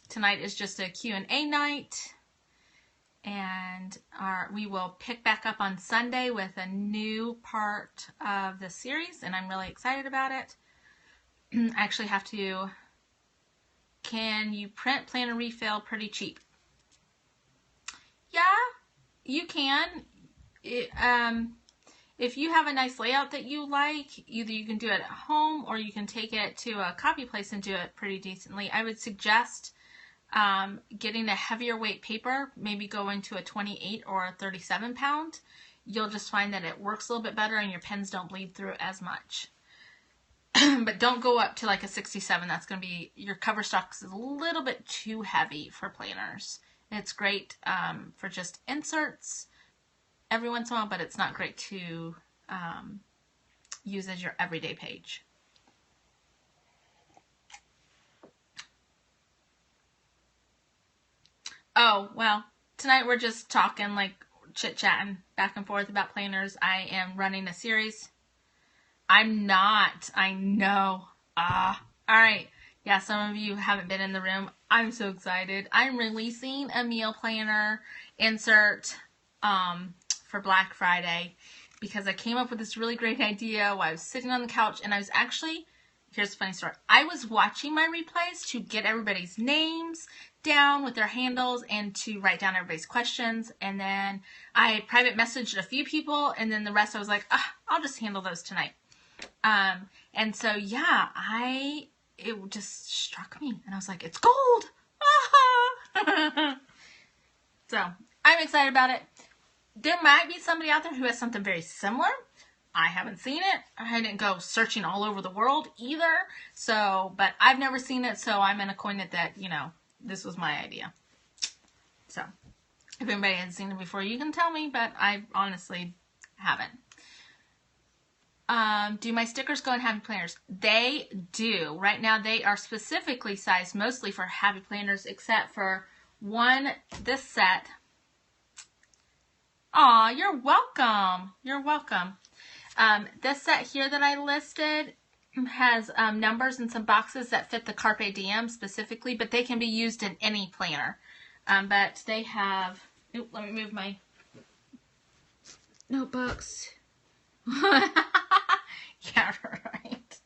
Tonight is just a Q&A night. And we will pick back up on Sunday with a new part of the series, and I'm really excited about it. I actually have to, can you print planner refill pretty cheap? Yeah, you can. If you have a nice layout that you like, either you can do it at home or you can take it to a copy place and do it pretty decently. I would suggest getting a heavier weight paper, maybe going to a 28 or a 37 pound. You'll just find that it works a little bit better and your pens don't bleed through as much. But don't go up to like a 67. That's going to be, your cover stock is a little bit too heavy for planners. It's great for just inserts every once in a while, but it's not great to use as your everyday page. Oh, well, tonight we're just talking, like chit-chatting back and forth about planners. I am running a series. I'm not. I know. All right. Yeah, some of you haven't been in the room. I'm so excited. I'm releasing a meal planner insert for Black Friday because I came up with this really great idea while I was sitting on the couch, and I was actually, here's a funny story. I was watching my replays to get everybody's names down with their handles and to write down everybody's questions, and then I private messaged a few people, and then the rest I was like, I'll just handle those tonight. And so, yeah, it just struck me, and I was like, it's gold! So, I'm excited about it. There might be somebody out there who has something very similar. I haven't seen it. I didn't go searching all over the world either. So, but I've never seen it, so I'm going to coin it that, this was my idea. So, if anybody has seen it before, you can tell me, but I honestly haven't. Do my stickers go in happy planners? They do. Right now, they are specifically sized mostly for happy planners, except for this set. Aw, you're welcome. You're welcome. This set here that I listed has numbers and some boxes that fit the Carpe Diem specifically, but they can be used in any planner. But they have, let me move my notebooks. Yeah, right.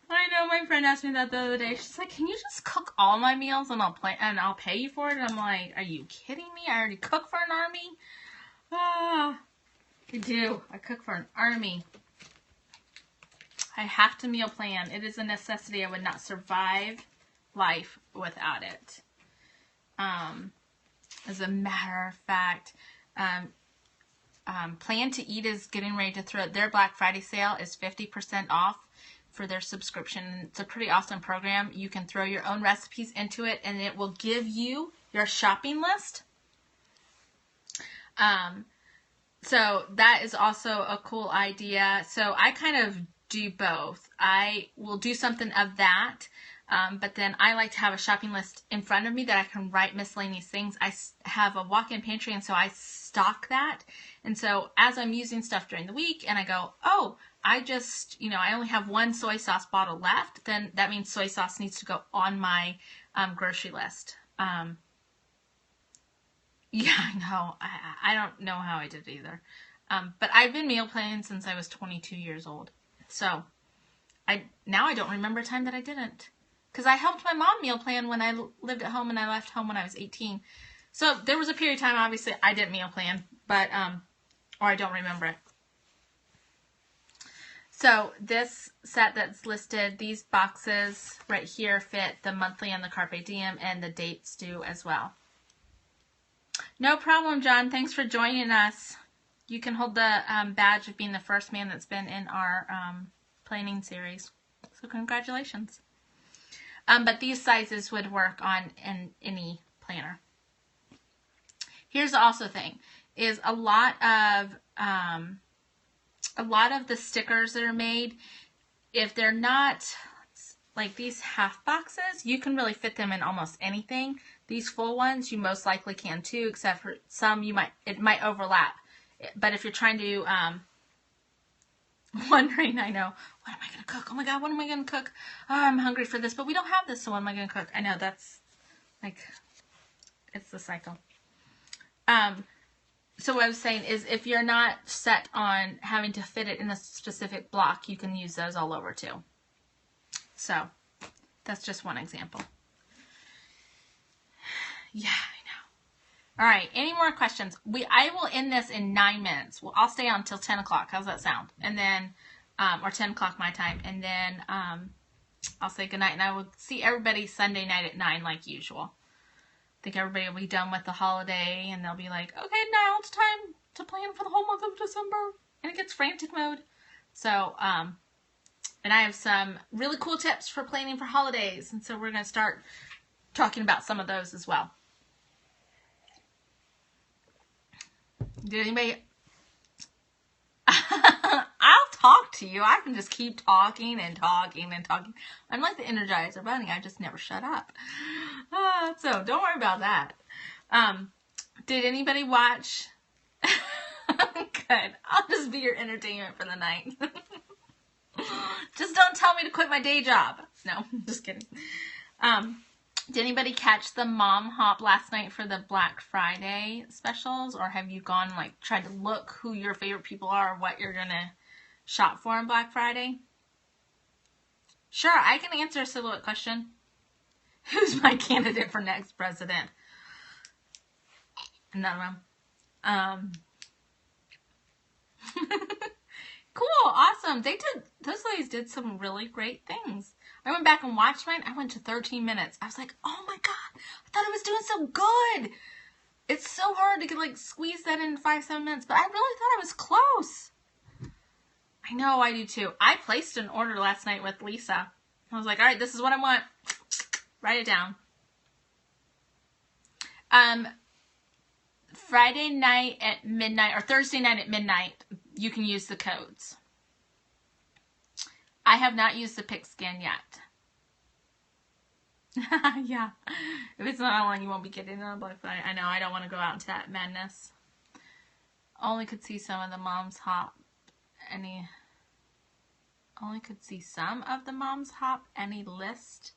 I know, my friend asked me that the other day. She's like, can you just cook all my meals and I'll pay you for it? And I'm like, are you kidding me? I already cook for an army. I do. I cook for an army. I have to meal plan. It is a necessity. I would not survive life without it. As a matter of fact, Plan to Eat is getting ready to throw their Black Friday sale is 50% off for their subscription. It's a pretty awesome program. You can throw your own recipes into it, and it will give you your shopping list. So that is also a cool idea. So I kind of do both. I will do something of that, but then I like to have a shopping list in front of me that I can write miscellaneous things. I have a walk-in pantry, and so I stock that. And so as I'm using stuff during the week and I go, oh, I just, I only have one soy sauce bottle left, then that means soy sauce needs to go on my grocery list. Yeah, I know. I don't know how I did it either. But I've been meal planning since I was 22 years old. So now I don't remember a time that I didn't. Because I helped my mom meal plan when I lived at home and I left home when I was 18. So there was a period of time, obviously, I didn't meal plan. But, or I don't remember it. So this set that's listed, these boxes right here fit the monthly and the Carpe Diem, and the dates do as well. No problem, John. Thanks for joining us. You can hold the badge of being the first man that's been in our planning series. So congratulations. But these sizes would work on any planner. Here's the also thing, is a lot of the stickers that are made, if they're not like these half boxes, you can really fit them in almost anything. These full ones, you most likely can too, except for some it might overlap. But if you're trying to, wondering, I know, what am I going to cook? Oh my God, what am I going to cook? Oh, I'm hungry for this, but we don't have this, so what am I going to cook? I know, that's like, it's the cycle. So what I was saying is, if you're not set on having to fit it in a specific block, you can use those all over too. So that's just one example. Yeah, I know. All right, any more questions? I will end this in 9 minutes. Well, I'll stay on until 10 o'clock. How's that sound? And then, or 10 o'clock my time. And then I'll say goodnight, and I will see everybody Sunday night at 9 like usual. I think everybody will be done with the holiday, and they'll be like, okay, now it's time to plan for the whole month of December. And it gets frantic mode. So, and I have some really cool tips for planning for holidays. And so we're going to start talking about some of those as well. Did anybody? I'll talk to you. I can just keep talking and talking and talking. I'm like the Energizer Bunny. I just never shut up. So don't worry about that. Did anybody watch? Good. I'll just be your entertainment for the night. Just don't tell me to quit my day job. No, just kidding. Did anybody catch the Mom Hop last night for the Black Friday specials? Or have you gone and like tried to look who your favorite people are or what you're going to shop for on Black Friday? Sure, I can answer a silhouette question. Who's my candidate for next president? None of them. Cool, awesome. Those ladies did some really great things. I went back and watched mine. I went to 13 minutes. I was like, oh my God, I thought I was doing so good. It's so hard to like squeeze that in 5-7 minutes, but I really thought I was close. I know, I do too. I placed an order last night with Lisa. I was like, all right, this is what I want. Write it down. Friday night at midnight or Thursday night at midnight, you can use the codes. I have not used the pigskin yet. Yeah. If it's not on, you won't be getting it on Black Friday. I know, I don't want to go out into that madness. Only could see some of the Moms Hop. Only could see some of the Moms Hop. Any list?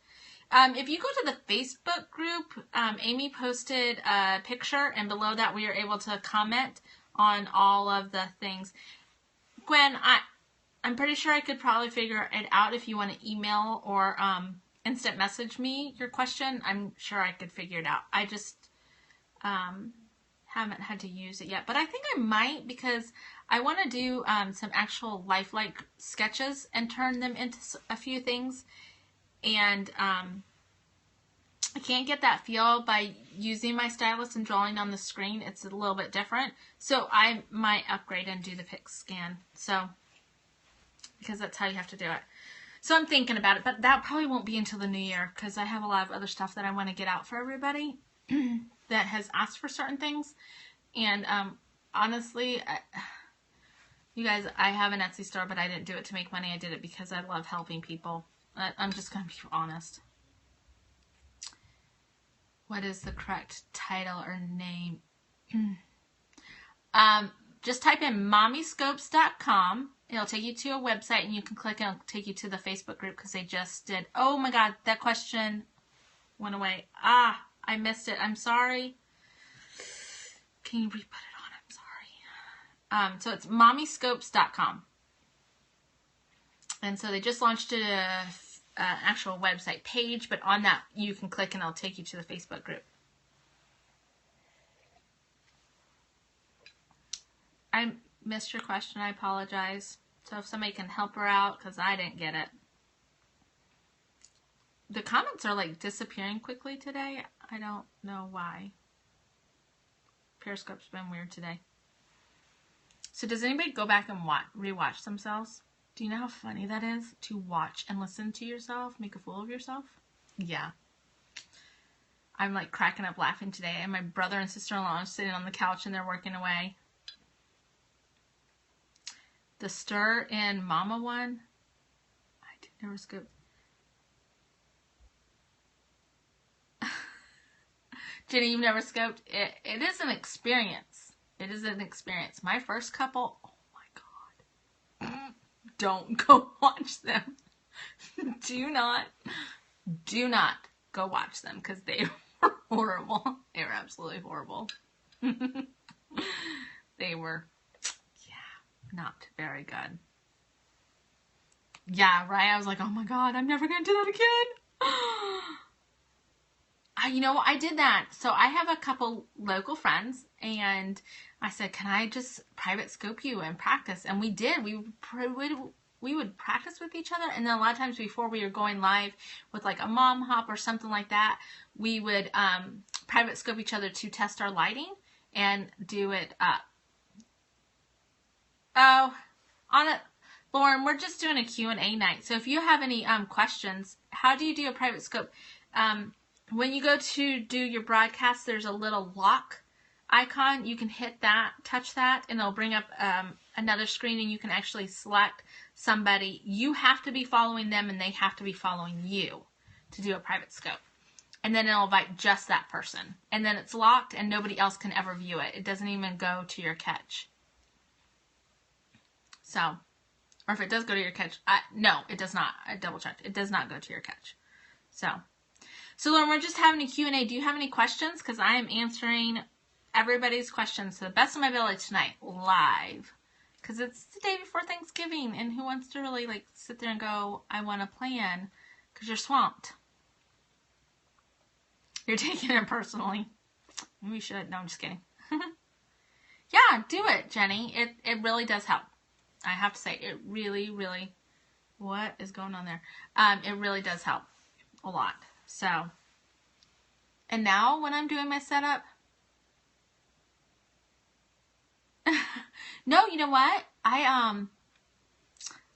If you go to the Facebook group, Amy posted a picture, and below that we are able to comment on all of the things. Gwen, I'm pretty sure I could probably figure it out if you want to email or instant message me your question. I'm sure I could figure it out. I just haven't had to use it yet. But I think I might, because I want to do some actual lifelike sketches and turn them into a few things. And I can't get that feel by using my stylus and drawing on the screen. It's a little bit different. So I might upgrade and do the pigskin. So, because that's how you have to do it. So I'm thinking about it, but that probably won't be until the new year, because I have a lot of other stuff that I want to get out for everybody that has asked for certain things. And honestly, you guys, I have an Etsy store, but I didn't do it to make money. I did it because I love helping people. I'm just going to be honest. What is the correct title or name? Just type in mommyscopes.com. It'll take you to a website, and you can click and it'll take you to the Facebook group, because they just did. Oh my God, that question went away. I missed it. I'm sorry. Can you re-put it on? I'm sorry. So it's mommyscopes.com. And so they just launched an actual website page, but on that you can click and it'll take you to the Facebook group. I missed your question. I apologize. So if somebody can help her out, because I didn't get it. The comments are like disappearing quickly today. I don't know why. Periscope's been weird today. So does anybody go back and rewatch themselves? Do you know how funny that is? To watch and listen to yourself, make a fool of yourself? Yeah. I'm like cracking up laughing today. And my brother and sister-in-law are sitting on the couch and they're working away. The Stir in Mama one. I did never scoop. Jenny, you've never scoped? It is an experience. It is an experience. My first couple, oh my God. Don't go watch them. Do not go watch them because they were horrible. They were absolutely horrible. They were, yeah, not very good. Yeah, right? I was like, oh my God, I'm never going to do that again. You know, I did that. So I have a couple local friends and I said, can I just private scope you and practice? And we did. We would practice with each other. And then a lot of times before we were going live with like a mom hop or something like that, we would private scope each other to test our lighting and do it up. Oh, on it. Lauren, we're just doing a Q&A night. So if you have any questions, how do you do a private scope? When you go to do your broadcast, there's a little lock icon. You can hit that, touch that, and it'll bring up another screen and you can actually select somebody. You have to be following them and they have to be following you to do a private scope. And then it'll invite just that person. And then it's locked and nobody else can ever view it. It doesn't even go to your catch. So, or if it does go to your catch, no, it does not. I double checked. It does not go to your catch. So Lauren, we're just having a Q&A. Do you have any questions? Because I am answering everybody's questions to the best of my ability tonight, live. Because it's the day before Thanksgiving, and who wants to really like sit there and go, I want to plan? Because you're swamped. You're taking it personally. Maybe you should. No, I'm just kidding. Yeah, do it, Jenny. It really does help. I have to say, it really, really, what is going on there? It really does help a lot. So, and now when I'm doing my setup, no, you know what? I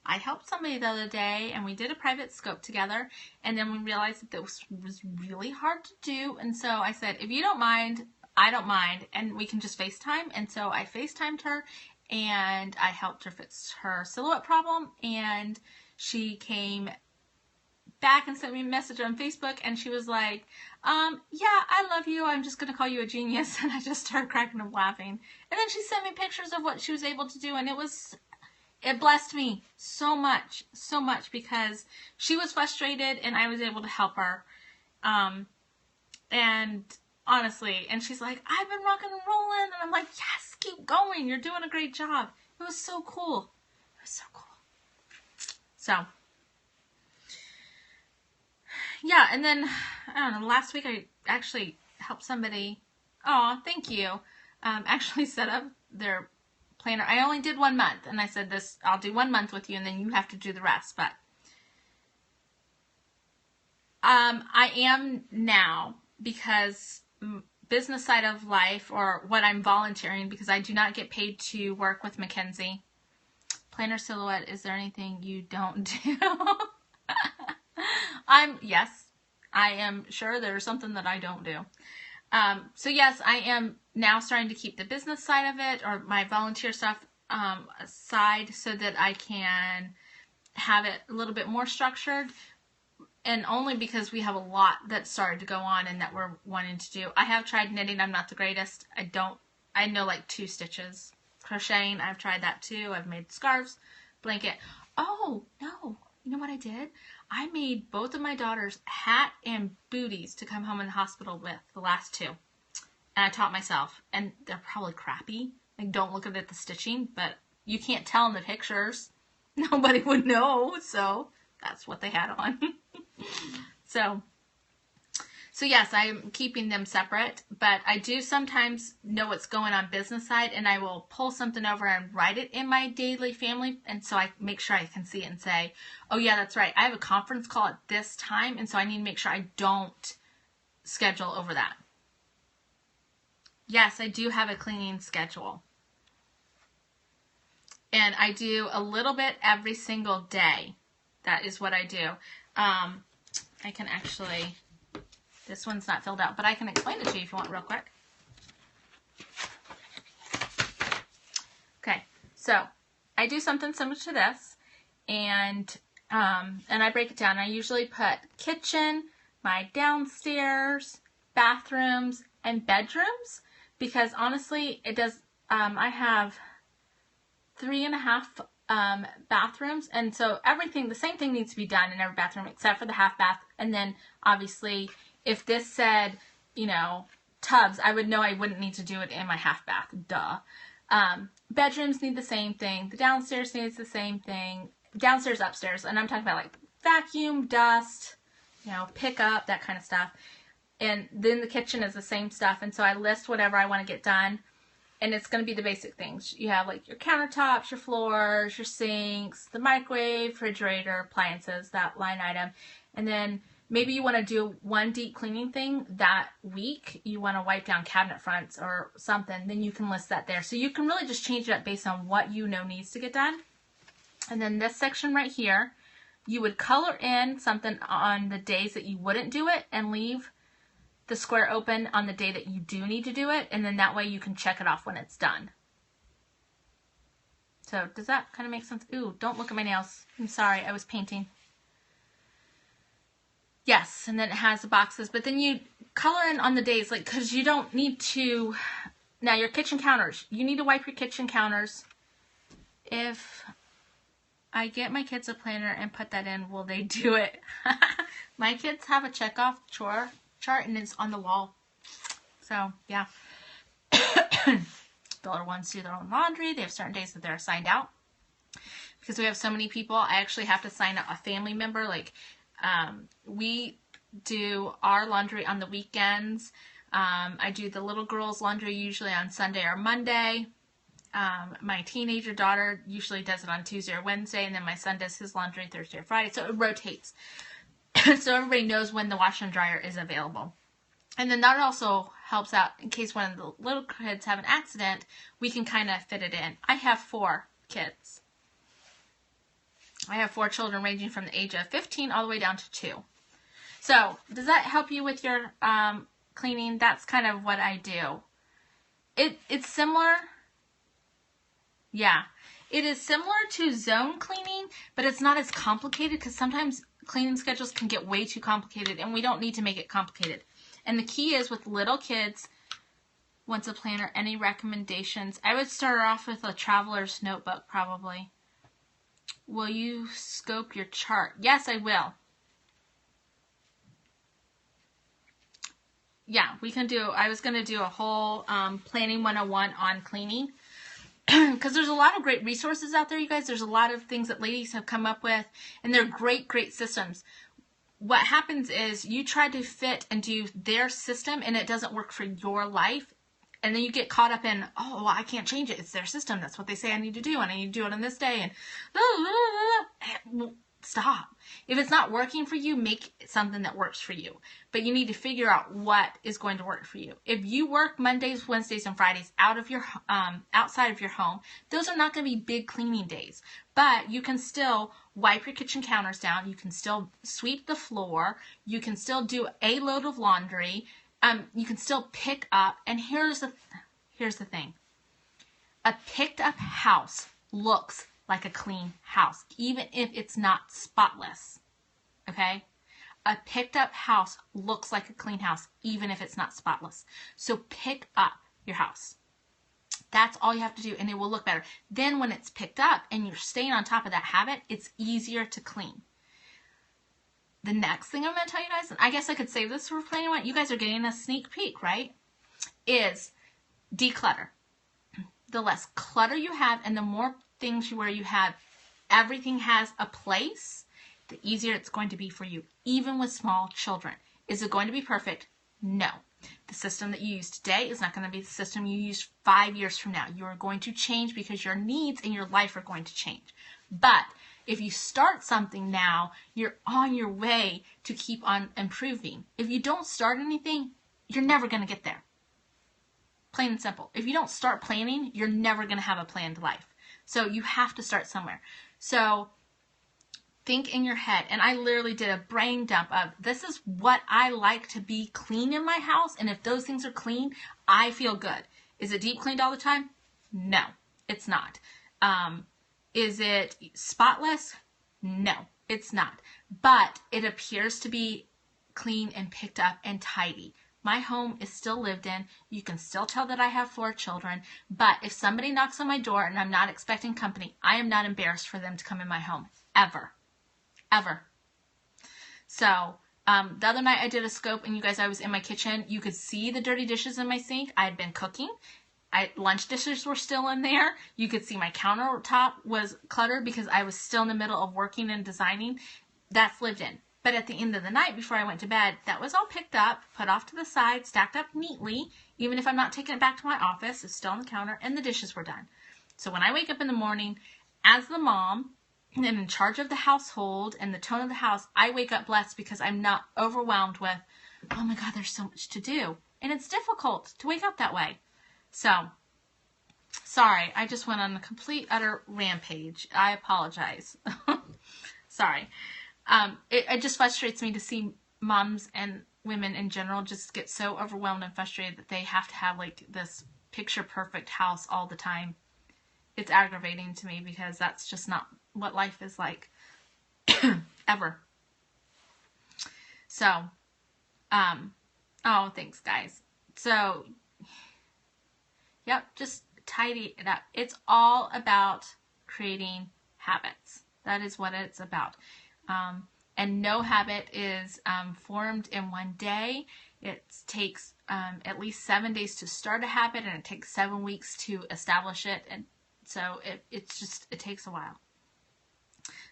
helped somebody the other day and we did a private scope together and then we realized that this was really hard to do. And so I said, if you don't mind, I don't mind, and we can just FaceTime. And so I FaceTimed her and I helped her fix her silhouette problem, and she came back and sent me a message on Facebook and she was like, yeah, I love you. I'm just going to call you a genius. And I just started cracking up laughing. And then she sent me pictures of what she was able to do. And it blessed me so much, because she was frustrated and I was able to help her. And honestly, and she's like, I've been rocking and rolling. And I'm like, yes, keep going. You're doing a great job. It was so cool. It was so cool. So, yeah, and then, I don't know, last week I actually helped somebody, thank you, actually set up their planner. I only did 1 month, and I said this, I'll do 1 month with you, and then you have to do the rest, but I am now, because business side of life, or what I'm volunteering, because I do not get paid to work with Mackenzie. Planner silhouette, is there anything you don't do? Yes, I am sure there's something that I don't do. So yes, I am now starting to keep the business side of it, or my volunteer stuff aside, so that I can have it a little bit more structured. And only because we have a lot that started to go on and that we're wanting to do. I have tried knitting. I'm not the greatest. I know like 2 stitches. Crocheting, I've tried that too. I've made scarves, blanket. Oh, no. You know what I did? I made both of my daughters hat and booties to come home in the hospital with, the last 2. And I taught myself. And they're probably crappy. Like, don't look at the stitching, but you can't tell in the pictures. Nobody would know, so that's what they had on. So So yes, I'm keeping them separate, but I do sometimes know what's going on business side, and I will pull something over and write it in my daily family, and so I make sure I can see it and say, oh yeah, that's right, I have a conference call at this time, and so I need to make sure I don't schedule over that. Yes, I do have a cleaning schedule. And I do a little bit every single day. That is what I do. I can actually, this one's not filled out, but I can explain it to you if you want real quick. Okay, so I do something similar to this, and I break it down. I usually put kitchen, my downstairs, bathrooms, and bedrooms, because honestly, it does, I have 3.5 bathrooms, and so everything, the same thing needs to be done in every bathroom except for the half bath. And then obviously if this said, you know, tubs, I would know I wouldn't need to do it in my half bath, duh. Bedrooms need the same thing, the downstairs needs the same thing, downstairs, upstairs, and I'm talking about like vacuum, dust, you know, pick up, that kind of stuff. And then the kitchen is the same stuff, and so I list whatever I want to get done. And it's going to be the basic things. You have like your countertops, your floors, your sinks, the microwave, refrigerator, appliances, that line item. And then maybe you want to do one deep cleaning thing that week. You want to wipe down cabinet fronts or something. Then you can list that there. So you can really just change it up based on what you know needs to get done. And then this section right here, you would color in something on the days that you wouldn't do it and leave the square open on the day that you do need to do it, and then that way you can check it off when it's done. So does that kind of make sense? Ooh, don't look at my nails. I'm sorry, I was painting. Yes, and then it has the boxes, but then you color in on the days, like, because you don't need to, now your kitchen counters, you need to wipe your kitchen counters. If I get my kids a planner and put that in, will they do it? My kids have a check-off chore chart, and it's on the wall. So yeah. The older ones do their own laundry. They have certain days that they're assigned out. Because we have so many people, I actually have to sign up a family member. Like, we do our laundry on the weekends. I do the little girl's laundry usually on Sunday or Monday. My teenager daughter usually does it on Tuesday or Wednesday, and then my son does his laundry Thursday or Friday. So it rotates. So everybody knows when the washer and dryer is available. And then that also helps out in case one of the little kids have an accident, we can kind of fit it in. I have 4 kids. I have 4 children ranging from the age of 15 all the way down to 2. So does that help you with your cleaning? That's kind of what I do. It's similar. Yeah. It is similar to zone cleaning, but it's not as complicated because sometimes cleaning schedules can get way too complicated, and we don't need to make it complicated. And the key is with little kids, once a planner, any recommendations? I would start off with a traveler's notebook probably. Will you scope your chart? Yes, I will. Yeah, we can do, I was going to do a whole planning 101 on cleaning. Because there's a lot of great resources out there, you guys. There's a lot of things that ladies have come up with, and they're great, great systems. What happens is you try to fit and do their system, and it doesn't work for your life. And then you get caught up in, oh, well, I can't change it. It's their system. That's what they say I need to do, and I need to do it on this day. And well, stop. If it's not working for you, make something that works for you. But you need to figure out what is going to work for you. If you work Mondays, Wednesdays, and Fridays out of your outside of your home, those are not going to be big cleaning days. But you can still wipe your kitchen counters down. You can still sweep the floor. You can still do a load of laundry. You can still pick up. And here's the thing. A picked up house looks like a clean house, even if it's not spotless. Okay? A picked up house looks like a clean house, even if it's not spotless. So pick up your house. That's all you have to do, and it will look better. Then when it's picked up and you're staying on top of that habit, it's easier to clean. The next thing I'm going to tell you guys, and I guess I could save this for planning one, you guys are getting a sneak peek, right? Is declutter. The less clutter you have and the more things where you have everything has a place, the easier it's going to be for you, even with small children. Is it going to be perfect? No. The system that you use today is not going to be the system you use 5 years from now. You are going to change because your needs in your life are going to change. But if you start something now, you're on your way to keep on improving. If you don't start anything, you're never going to get there. Plain and simple. If you don't start planning, you're never going to have a planned life. So you have to start somewhere. So think in your head. And I literally did a brain dump of, this is what I like to be clean in my house. And if those things are clean, I feel good. Is it deep cleaned all the time? No, it's not. Is it spotless? No, it's not. But it appears to be clean and picked up and tidy. My home is still lived in. You can still tell that I have 4 children. But if somebody knocks on my door and I'm not expecting company, I am not embarrassed for them to come in my home. Ever. Ever. So, the other night I did a scope, and you guys, I was in my kitchen. You could see the dirty dishes in my sink. I had been cooking. Lunch dishes were still in there. You could see my countertop was cluttered because I was still in the middle of working and designing. That's lived in. But at the end of the night, before I went to bed, that was all picked up, put off to the side, stacked up neatly. Even if I'm not taking it back to my office, it's still on the counter, and the dishes were done. So when I wake up in the morning, as the mom, and in charge of the household and the tone of the house, I wake up blessed because I'm not overwhelmed with, oh my God, there's so much to do. And it's difficult to wake up that way. So, sorry, I just went on a complete, utter rampage. I apologize. Sorry. It just frustrates me to see moms and women in general just get so overwhelmed and frustrated that they have to have like this picture perfect house all the time. It's aggravating to me because that's just not what life is like. Ever. So, oh, thanks guys. So, yep, just tidy it up. It's all about creating habits. That is what it's about. And no habit is formed in one day. It takes at least 7 days to start a habit, and it takes 7 weeks to establish it. And so it takes a while.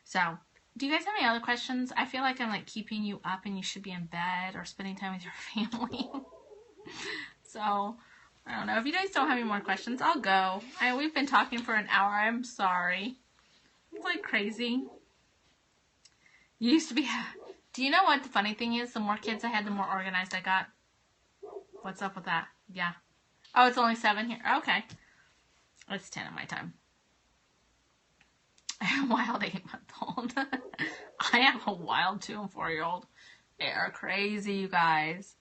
So, do you guys have any other questions? I feel like I'm like keeping you up and you should be in bed or spending time with your family. So, I don't know. If you guys don't have any more questions, I'll go. We've been talking for an hour. I'm sorry. It's like crazy. You used to be... Do you know what the funny thing is? The more kids I had, the more organized I got. What's up with that? Yeah. Oh, it's only 7 here. Okay. It's 10 at my time. I have a wild 8-month-old. I have a wild 2- and 4-year-old. They are crazy, you guys.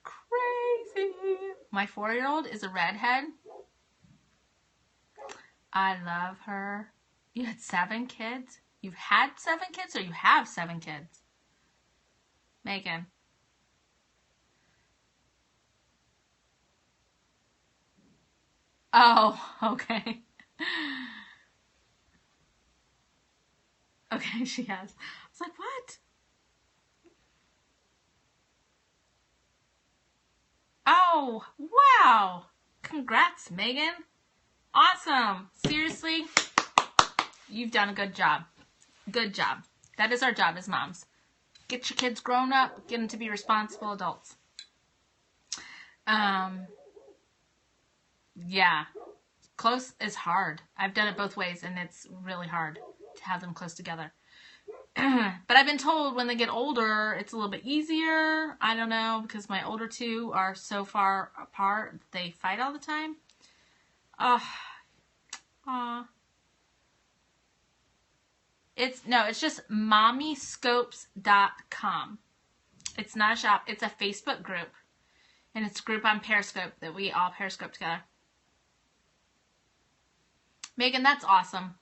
Crazy. My 4-year-old is a redhead. I love her. You had 7 kids? You've had 7 kids, or you have 7 kids? Megan. Oh, okay. Okay, she has. I was like, what? Oh, wow. Congrats, Megan. Awesome. Seriously, you've done a good job. Good job. That is our job as moms. Get your kids grown up, get them to be responsible adults. Yeah. Close is hard. I've done it both ways, and it's really hard to have them close together. But I've been told when they get older, it's a little bit easier. I don't know, because my older 2 are so far apart. They fight all the time. It's just mommyscopes.com. It's not a shop. It's a Facebook group. And it's a group on Periscope that we all Periscope together. Megan, that's awesome.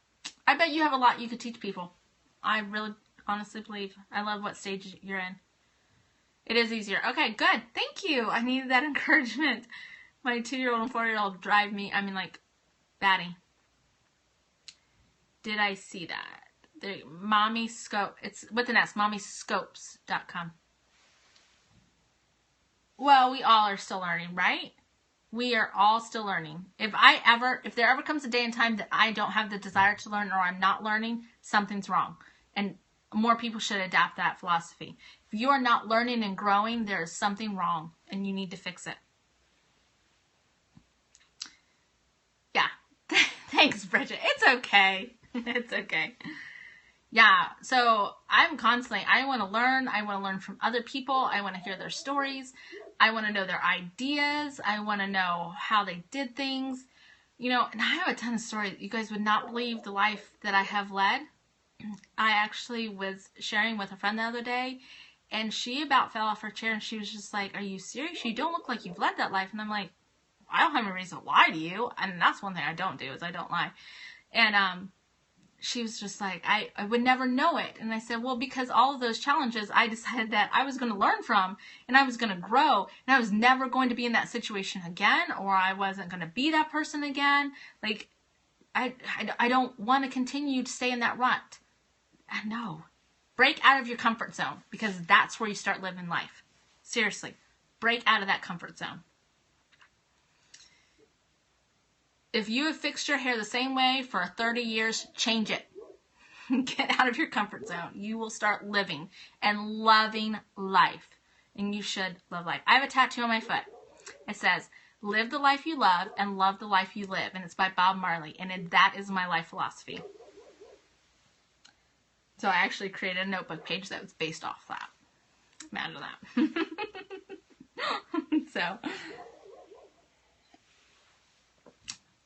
I bet you have a lot you could teach people. I really honestly believe. I love what stage you're in. It is easier. Okay, good. Thank you. I needed that encouragement. My 2-year-old and 4-year-old drive me, like, batty. Did I see that? The Mommy Scope. It's with an S. mommyscopes.com. Well, we all are still learning, right? We are all still learning. If there ever comes a day and time that I don't have the desire to learn, or I'm not learning, something's wrong. And more people should adapt that philosophy. If you are not learning and growing, there is something wrong and you need to fix it. Yeah. Thanks, Bridget. It's okay. It's okay. Yeah. So I'm constantly, I want to learn. I want to learn from other people. I want to hear their stories. I want to know their ideas. I want to know how they did things. You know, and I have a ton of stories. You guys would not believe the life that I have led. I actually was sharing with a friend the other day, and she about fell off her chair, and she was just like, "Are you serious? You don't look like you've led that life." And I'm like, I don't have a reason to lie to you. And that's one thing I don't do, is I don't lie. And she was just like, I would never know it. And I said, well, because all of those challenges, I decided that I was going to learn from, and I was going to grow, and I was never going to be in that situation again, or I wasn't going to be that person again. Like, I don't want to continue to stay in that rut. No. Break out of your comfort zone, because that's where you start living life. Seriously. Break out of that comfort zone. If you have fixed your hair the same way for 30 years, change it. Get out of your comfort zone. You will start living and loving life. And you should love life. I have a tattoo on my foot. It says, live the life you love and love the life you live. And it's by Bob Marley. And that is my life philosophy. So I actually created a notebook page that was based off that. Imagine that. So...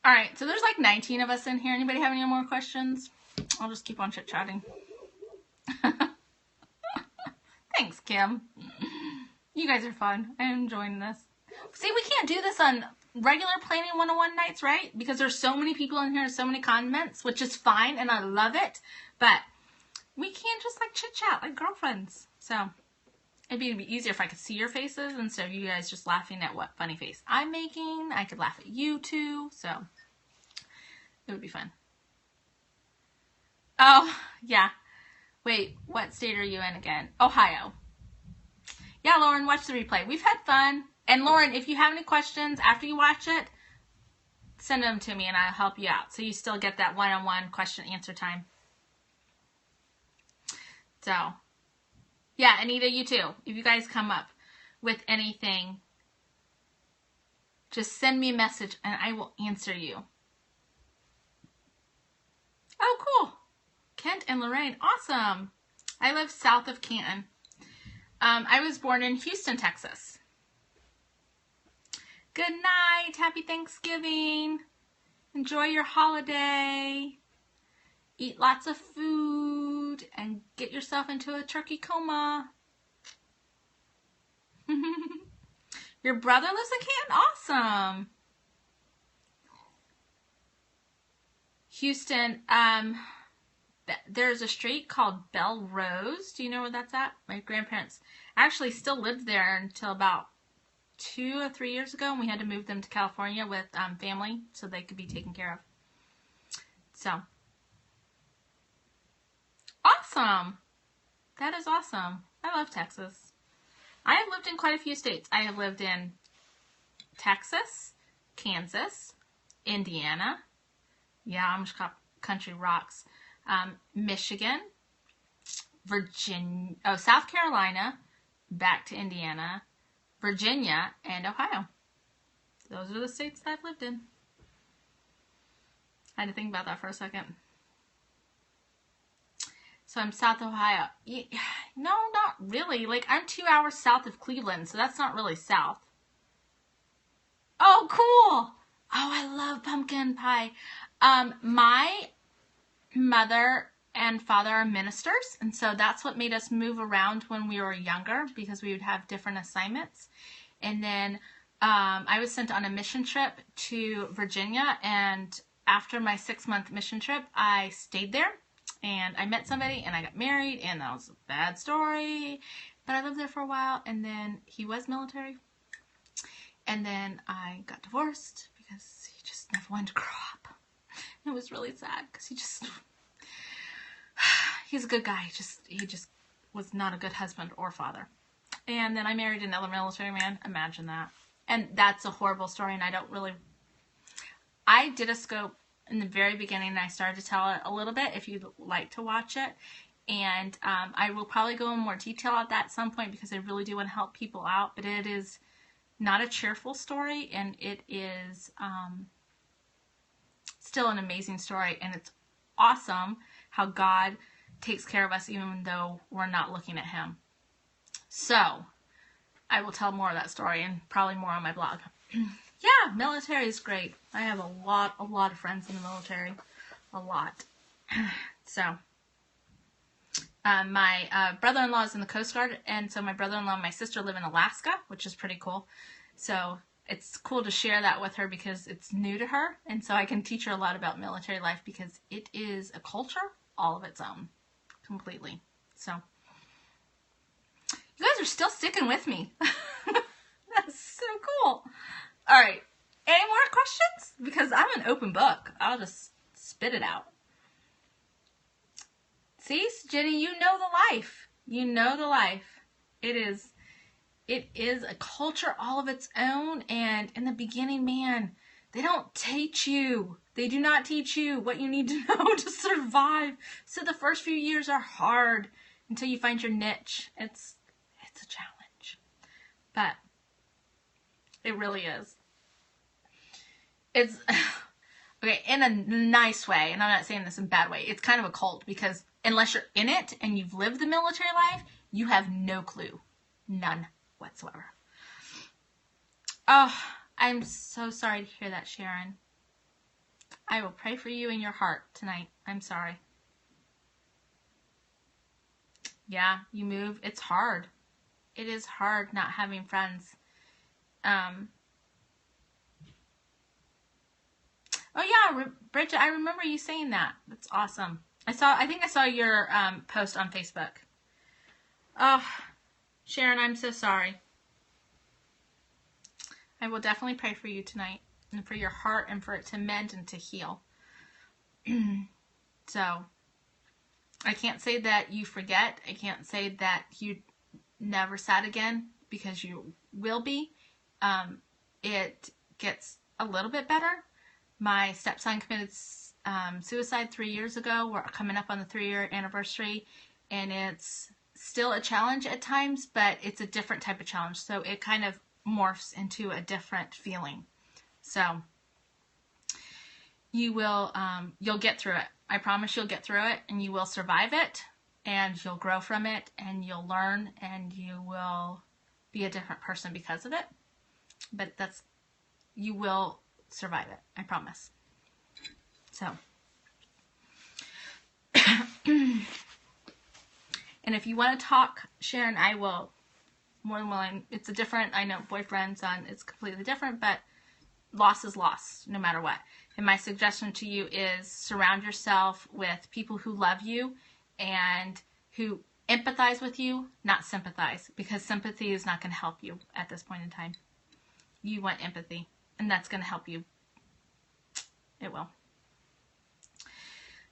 all right, so there's like 19 of us in here. Anybody have any more questions? I'll just keep on chit-chatting. Thanks, Kim. You guys are fun. I'm enjoying this. See, we can't do this on regular Planning 101 nights, right? Because there's so many people in here, so many comments, which is fine, and I love it. But we can't just like chit-chat like girlfriends. So it'd be easier if I could see your faces instead of you guys just laughing at what funny face I'm making. I could laugh at you too, so it would be fun. Oh, yeah. Wait, what state are you in again? Ohio. Yeah, Lauren, watch the replay. We've had fun. And Lauren, if you have any questions after you watch it, send them to me and I'll help you out. So you still get that one-on-one question answer time. So... yeah, Anita, you too. If you guys come up with anything, just send me a message and I will answer you. Oh, cool. Kent and Lorraine. Awesome. I live south of Canton. I was born in Houston, Texas. Good night. Happy Thanksgiving. Enjoy your holiday. Eat lots of food and get yourself into a turkey coma. Your brother lives in Canton? Awesome. Houston, there's a street called Bell Rose. Do you know where that's at? My grandparents actually still lived there until about 2 or 3 years ago, and we had to move them to California with family so they could be taken care of. So... awesome. That is awesome. I love Texas. I have lived in quite a few states. I have lived in Texas, Kansas, Indiana. Yeah, Amish country rocks. Michigan, Virginia, South Carolina, back to Indiana, Virginia, and Ohio. Those are the states that I've lived in. I had to think about that for a second. So I'm South Ohio. No, not really. Like, I'm 2 hours south of Cleveland, so that's not really south. Oh, cool. Oh, I love pumpkin pie. My mother and father are ministers, and so that's what made us move around when we were younger, because we would have different assignments. And then I was sent on a mission trip to Virginia, and after my 6-month mission trip, I stayed there. And I met somebody and I got married, and that was a bad story. But I lived there for a while, and then he was military. And then I got divorced because he just never wanted to grow up. It was really sad because he's a good guy. He just was not a good husband or father. And then I married another military man. Imagine that. And that's a horrible story, and I did a scope in the very beginning, and I started to tell it a little bit if you'd like to watch it. And I will probably go in more detail at that at some point because I really do want to help people out. But it is not a cheerful story, and it is still an amazing story. And it's awesome how God takes care of us even though we're not looking at Him. So I will tell more of that story and probably more on my blog. Yeah, military is great. I have a lot of friends in the military. A lot. So, my brother-in-law is in the Coast Guard, and so my brother-in-law and my sister live in Alaska, which is pretty cool. So, it's cool to share that with her because it's new to her, and so I can teach her a lot about military life because it is a culture all of its own, completely. So, you guys are still sticking with me. That's so cool. All right. Any more questions? Because I'm an open book. I'll just spit it out. See, Jenny, you know the life. You know the life. It is a culture all of its own. And in the beginning, man, they don't teach you. They do not teach you what you need to know to survive. So the first few years are hard until you find your niche. It's a challenge. But it really is. It's, okay, in a nice way, and I'm not saying this in a bad way, it's kind of a cult because unless you're in it and you've lived the military life, you have no clue. None whatsoever. Oh, I'm so sorry to hear that, Sharon. I will pray for you in your heart tonight. I'm sorry. Yeah, you move. It's hard. It is hard not having friends. Oh yeah, Bridget, I remember you saying that. That's awesome. I think I saw your post on Facebook. Oh, Sharon, I'm so sorry. I will definitely pray for you tonight and for your heart and for it to mend and to heal. So, I can't say that you forget. I can't say that you never sad again because you will be. It gets a little bit better. My stepson committed suicide 3 years ago. We're coming up on the 3-year anniversary, and it's still a challenge at times, but it's a different type of challenge. So it kind of morphs into a different feeling. So you will, you'll get through it. I promise you'll get through it, and you will survive it, and you'll grow from it, and you'll learn, and you will be a different person because of it. But you will survive it. I promise. So, and if you want to talk, Sharon, I will more than willing. It's a different, I know boyfriend, son, it's completely different, but loss is loss no matter what. And my suggestion to you is surround yourself with people who love you and who empathize with you, not sympathize, because sympathy is not going to help you at this point in time. You want empathy, and that's going to help you. It will.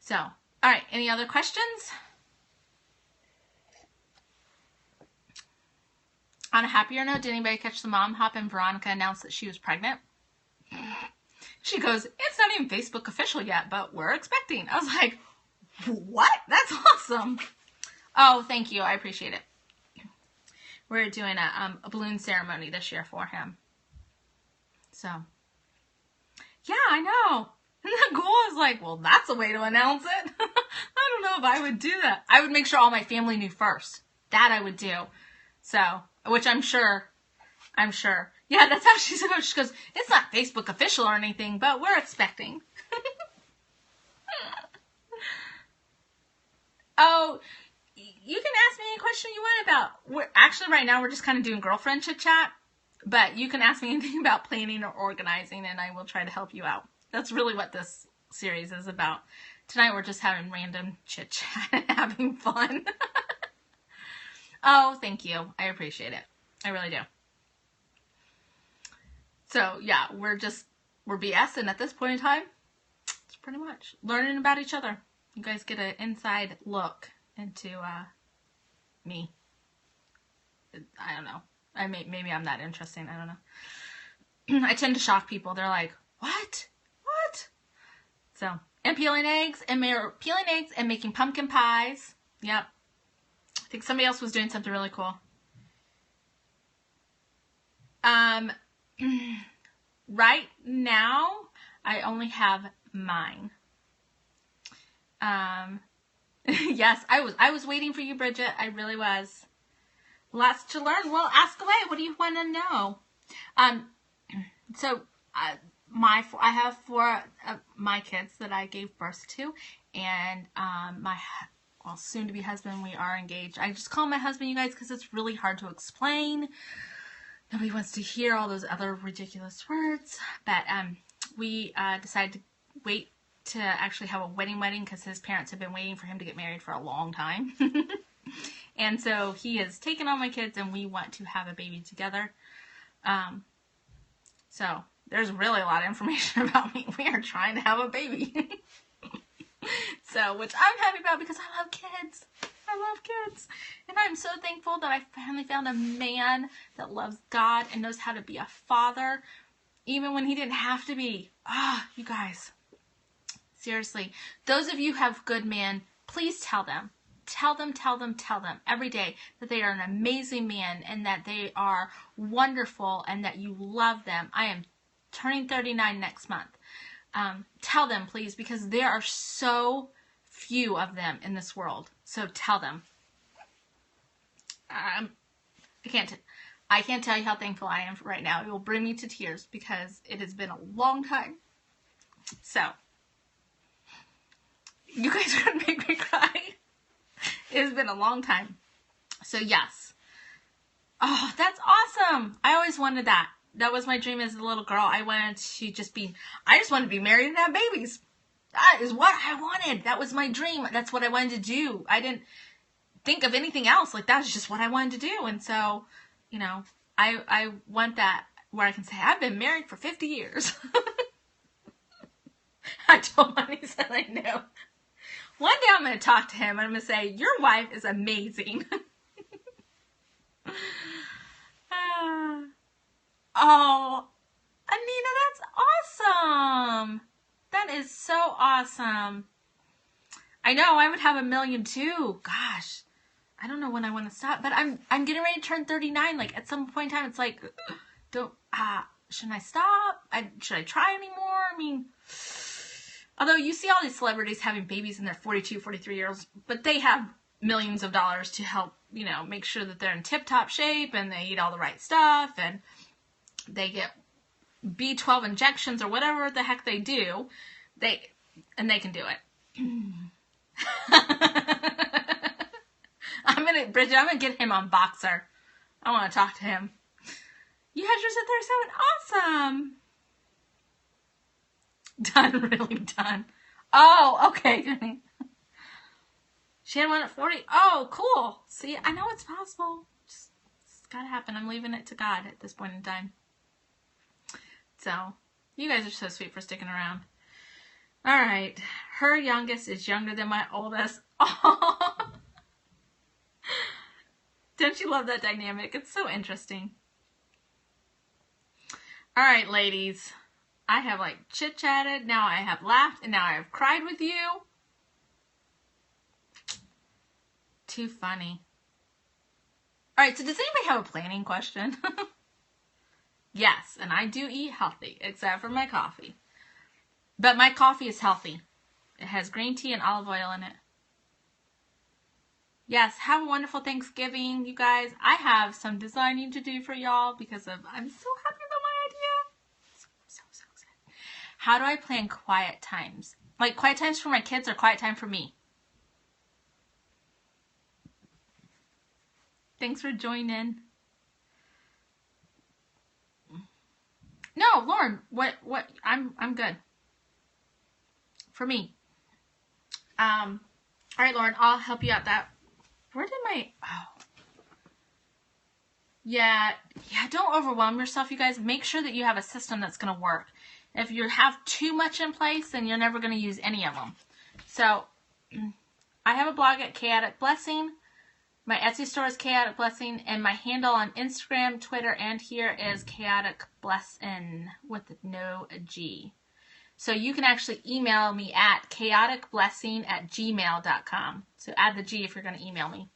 So, all right, any other questions? On a happier note, did anybody catch the mom hop and Veronica announced that she was pregnant? She goes, it's not even Facebook official yet, but we're expecting. I was like, what? That's awesome. Oh, thank you. I appreciate it. We're doing a balloon ceremony this year for him. So, yeah, I know. And the goal is like, well, that's a way to announce it. I don't know if I would do that. I would make sure all my family knew first. That I would do. So, which I'm sure. Yeah, that's how she said it. She goes, it's not Facebook official or anything, but we're expecting. Oh, you can ask me any question you want about. Actually, right now, we're just kind of doing girlfriend chit chat. But you can ask me anything about planning or organizing, and I will try to help you out. That's really what this series is about. Tonight, we're just having random chit chat and having fun. Oh, thank you. I appreciate it. I really do. So, yeah, we're BSing at this point in time. It's pretty much learning about each other. You guys get an inside look into me. I don't know. Maybe I'm that interesting. I don't know. I tend to shock people. They're like, what? What? So, and peeling eggs and making pumpkin pies. Yep. I think somebody else was doing something really cool. Right now, I only have mine. Yes, I was waiting for you, Bridget. I really was. Lots to learn. Well, ask away. What do you want to know? So I have 4 of my kids that I gave birth to, and my soon-to-be husband, we are engaged. I just call him my husband, you guys, because it's really hard to explain. Nobody wants to hear all those other ridiculous words. But we decided to wait to actually have a wedding because his parents have been waiting for him to get married for a long time. And so he has taken all my kids, and we want to have a baby together. So there's really a lot of information about me. We are trying to have a baby. So, which I'm happy about because I love kids. I love kids. And I'm so thankful that I finally found a man that loves God and knows how to be a father, even when he didn't have to be. You guys. Seriously. Those of you who have good men, please tell them. Tell them every day that they are an amazing man and that they are wonderful and that you love them. I am turning 39 next month. Tell them, please, because there are so few of them in this world. So tell them. I can't tell you how thankful I am right now. It will bring me to tears because it has been a long time. So, you guys are going to make me cry. It has been a long time. So, yes. Oh, that's awesome. I always wanted that. That was my dream as a little girl. I just wanted to be married and have babies. That is what I wanted. That was my dream. That's what I wanted to do. I didn't think of anything else. Like, that's just what I wanted to do. And so, you know, I want that where I can say, I've been married for 50 years. I told him, he said, I know. One day I'm going to talk to him and I'm going to say, your wife is amazing. Oh, Anina, that's awesome. That is so awesome. I know, I would have 1 million too. Gosh, I don't know when I want to stop, but I'm getting ready to turn 39. Like, at some point in time, it's like, shouldn't I stop? Should I try anymore? I mean, although you see all these celebrities having babies in their 42, 43 years, but they have millions of dollars to help, you know, make sure that they're in tip-top shape and they eat all the right stuff and they get B12 injections or whatever the heck they do. They can do it. Bridget, I'm gonna get him on Boxer. I want to talk to him. You had yours at 37. Awesome. Done, really done. Oh, okay. She had one at 40. Oh, cool. See, I know it's possible. It's gotta happen. I'm leaving it to God at this point in time. So, you guys are so sweet for sticking around. All right. Her youngest is younger than my oldest. Oh. Don't you love that dynamic? It's so interesting. All right, ladies. I have like chit-chatted. Now I have laughed. And now I have cried with you. Too funny. All right, so does anybody have a planning question? Yes, and I do eat healthy, except for my coffee. But my coffee is healthy. It has green tea and olive oil in it. Yes, have a wonderful Thanksgiving, you guys. I have some designing to do for y'all because I'm so happy about my idea. So excited. How do I plan quiet times? Like quiet times for my kids or quiet time for me? Thanks for joining. No, Lauren, what I'm good. For me. All right, Lauren, I'll help you out where did my Yeah, don't overwhelm yourself, you guys. Make sure that you have a system that's going to work. If you have too much in place, then you're never going to use any of them. So, I have a blog at Chaotic Blessing. My Etsy store is Chaotic Blessing, and my handle on Instagram, Twitter, and here is Chaotic Blessing with no G. So you can actually email me at chaoticblessing@gmail.com. So add the G if you're going to email me.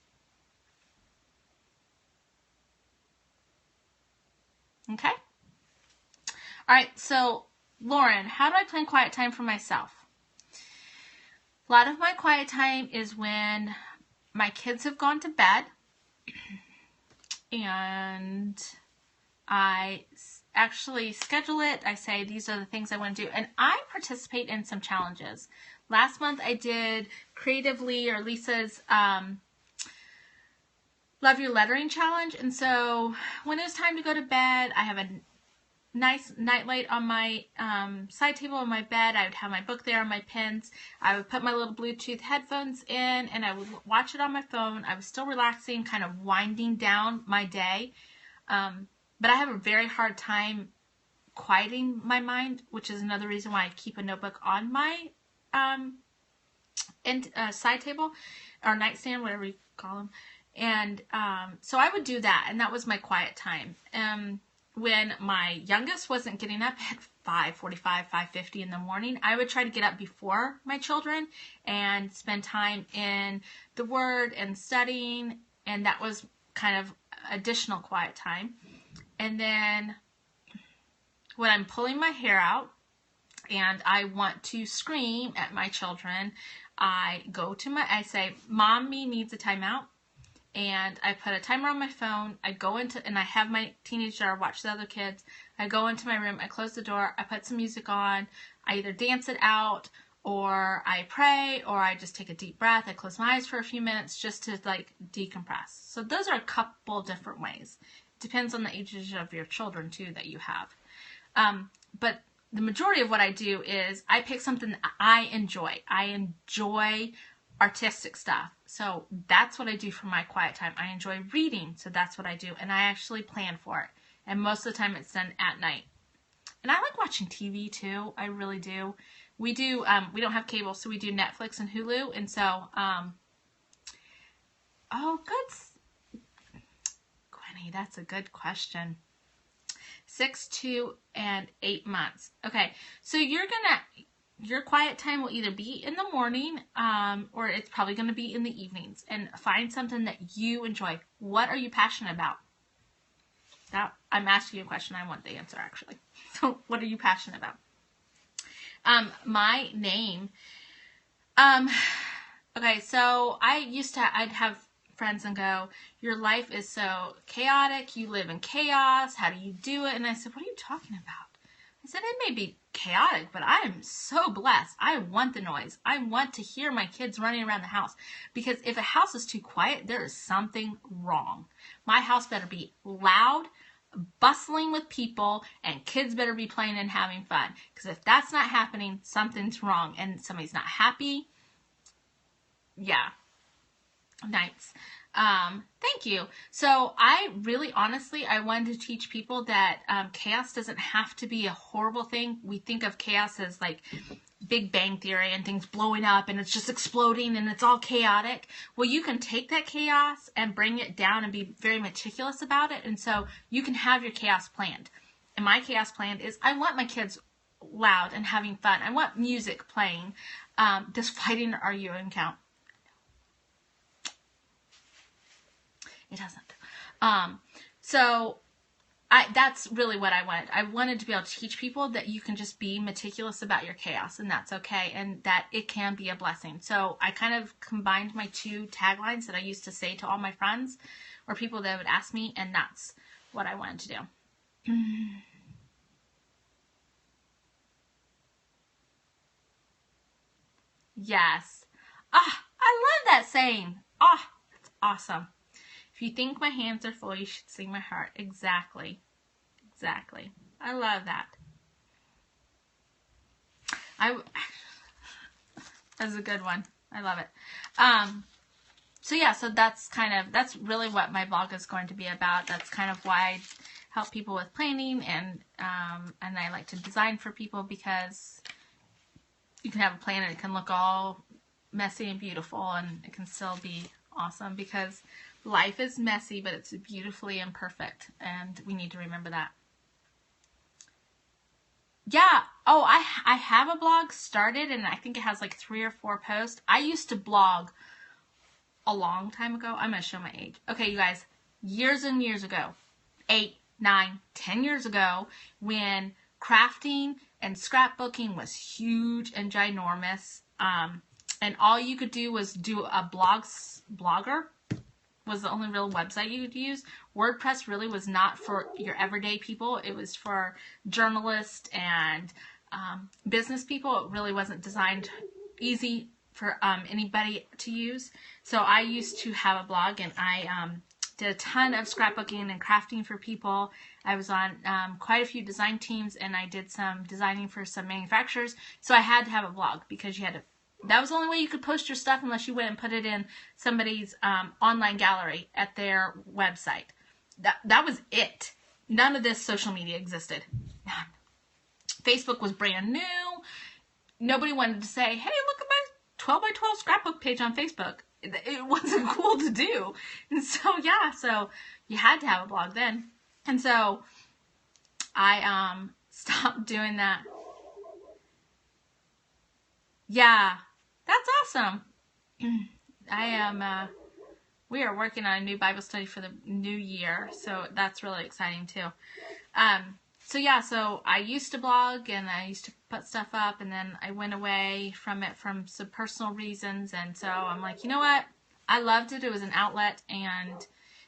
Okay? All right, so Lauren, how do I plan quiet time for myself? A lot of my quiet time is when my kids have gone to bed and I actually schedule it. I say these are the things I want to do, and I participate in some challenges. Last month I did Creatively or Lisa's Love Your Lettering Challenge, and so when it was time to go to bed, I have a nice nightlight on my side table on my bed. I would have my book there and my pens. I would put my little Bluetooth headphones in and I would watch it on my phone. I was still relaxing, kind of winding down my day. But I have a very hard time quieting my mind, which is another reason why I keep a notebook on my side table or nightstand, whatever you call them. And so I would do that, and that was my quiet time. When my youngest wasn't getting up at 5:45, 5:50 in the morning, I would try to get up before my children and spend time in the Word and studying, and that was kind of additional quiet time. And then when I'm pulling my hair out and I want to scream at my children, I say, Mommy needs a timeout. And I put a timer on my phone. I go into, and I have my teenage daughter watch the other kids. I go into my room, I close the door, I put some music on. I either dance it out, or I pray, or I just take a deep breath. I close my eyes for a few minutes just to like decompress. So those are a couple different ways. It depends on the ages of your children too that you have. But the majority of what I do is I pick something that I enjoy. I enjoy artistic stuff. So that's what I do for my quiet time. I enjoy reading, so that's what I do. And I actually plan for it. And most of the time it's done at night. And I like watching TV too. I really do. We don't have cable, so we do Netflix and Hulu. And so, good. Gwenny, that's a good question. 6, 2, and 8 months. Okay, so your quiet time will either be in the morning or it's probably going to be in the evenings. And find something that you enjoy. What are you passionate about? Now, I'm asking you a question. I want the answer, actually. So, what are you passionate about? My name. Okay, so I'd have friends and go, your life is so chaotic. You live in chaos. How do you do it? And I said, what are you talking about? I said, it may be chaotic, but I am so blessed. I want the noise. I want to hear my kids running around the house. Because if a house is too quiet, there is something wrong. My house better be loud, bustling with people, and kids better be playing and having fun. Because if that's not happening, something's wrong and somebody's not happy. Yeah. Nice. Thank you. So I really, honestly, I wanted to teach people that chaos doesn't have to be a horrible thing. We think of chaos as like Big Bang Theory and things blowing up and it's just exploding and it's all chaotic. Well, you can take that chaos and bring it down and be very meticulous about it. And so you can have your chaos planned. And my chaos plan is I want my kids loud and having fun. I want music playing. Does fighting or arguing count? It doesn't. So that's really what I wanted. I wanted to be able to teach people that you can just be meticulous about your chaos, and that's okay, and that it can be a blessing. So I kind of combined my two taglines that I used to say to all my friends or people that would ask me, and that's what I wanted to do. Yes. I love that saying. That's awesome. If you think my hands are full, you should see my heart. Exactly. Exactly. I love that. That's a good one. I love it. So yeah, so that's really what my blog is going to be about. That's kind of why I help people with planning, and I like to design for people, because you can have a plan and it can look all messy and beautiful, and it can still be awesome, because life is messy, but it's beautifully imperfect, and we need to remember that. Yeah, Oh, I have a blog started, and I think it has like 3 or 4 posts. I used to blog a long time ago. I'm going to show my age. Okay, you guys, years and years ago, 8, 9, 10 years ago, when crafting and scrapbooking was huge and ginormous, and all you could do was do a blogger was the only real website you could use. WordPress really was not for your everyday people. It was for journalists and business people. It really wasn't designed easy for anybody to use. So I used to have a blog, and I did a ton of scrapbooking and crafting for people. I was on quite a few design teams, and I did some designing for some manufacturers. So I had to have a blog because you had to. That was the only way you could post your stuff unless you went and put it in somebody's online gallery at their website. That was it. None of this social media existed. None. Facebook was brand new. Nobody wanted to say, hey, look at my 12 by 12 scrapbook page on Facebook. It wasn't cool to do. And so, yeah, so you had to have a blog then. And so I stopped doing that. Yeah, that's awesome. We are working on a new Bible study for the new year, so that's really exciting too. So yeah, so I used to blog, and I used to put stuff up, and then I went away from it from some personal reasons, and so I'm like, you know what? I loved it. It was an outlet, and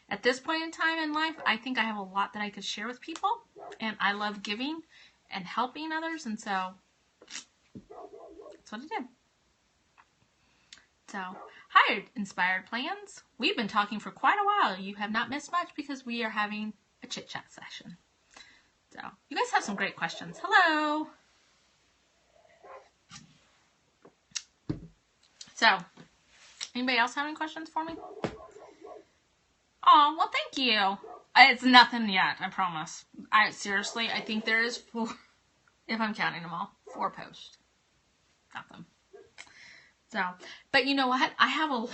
at this point in time in life, I think I have a lot that I could share with people, and I love giving and helping others, and so that's what I did. So, hi, Inspired Plans. We've been talking for quite a while. You have not missed much because we are having a chit-chat session. So, you guys have some great questions. Hello. So, anybody else have any questions for me? Oh, well, thank you. It's nothing yet, I promise. Seriously, I think there is 4, if I'm counting them all, 4 posts. Nothing. So, but you know what? I have a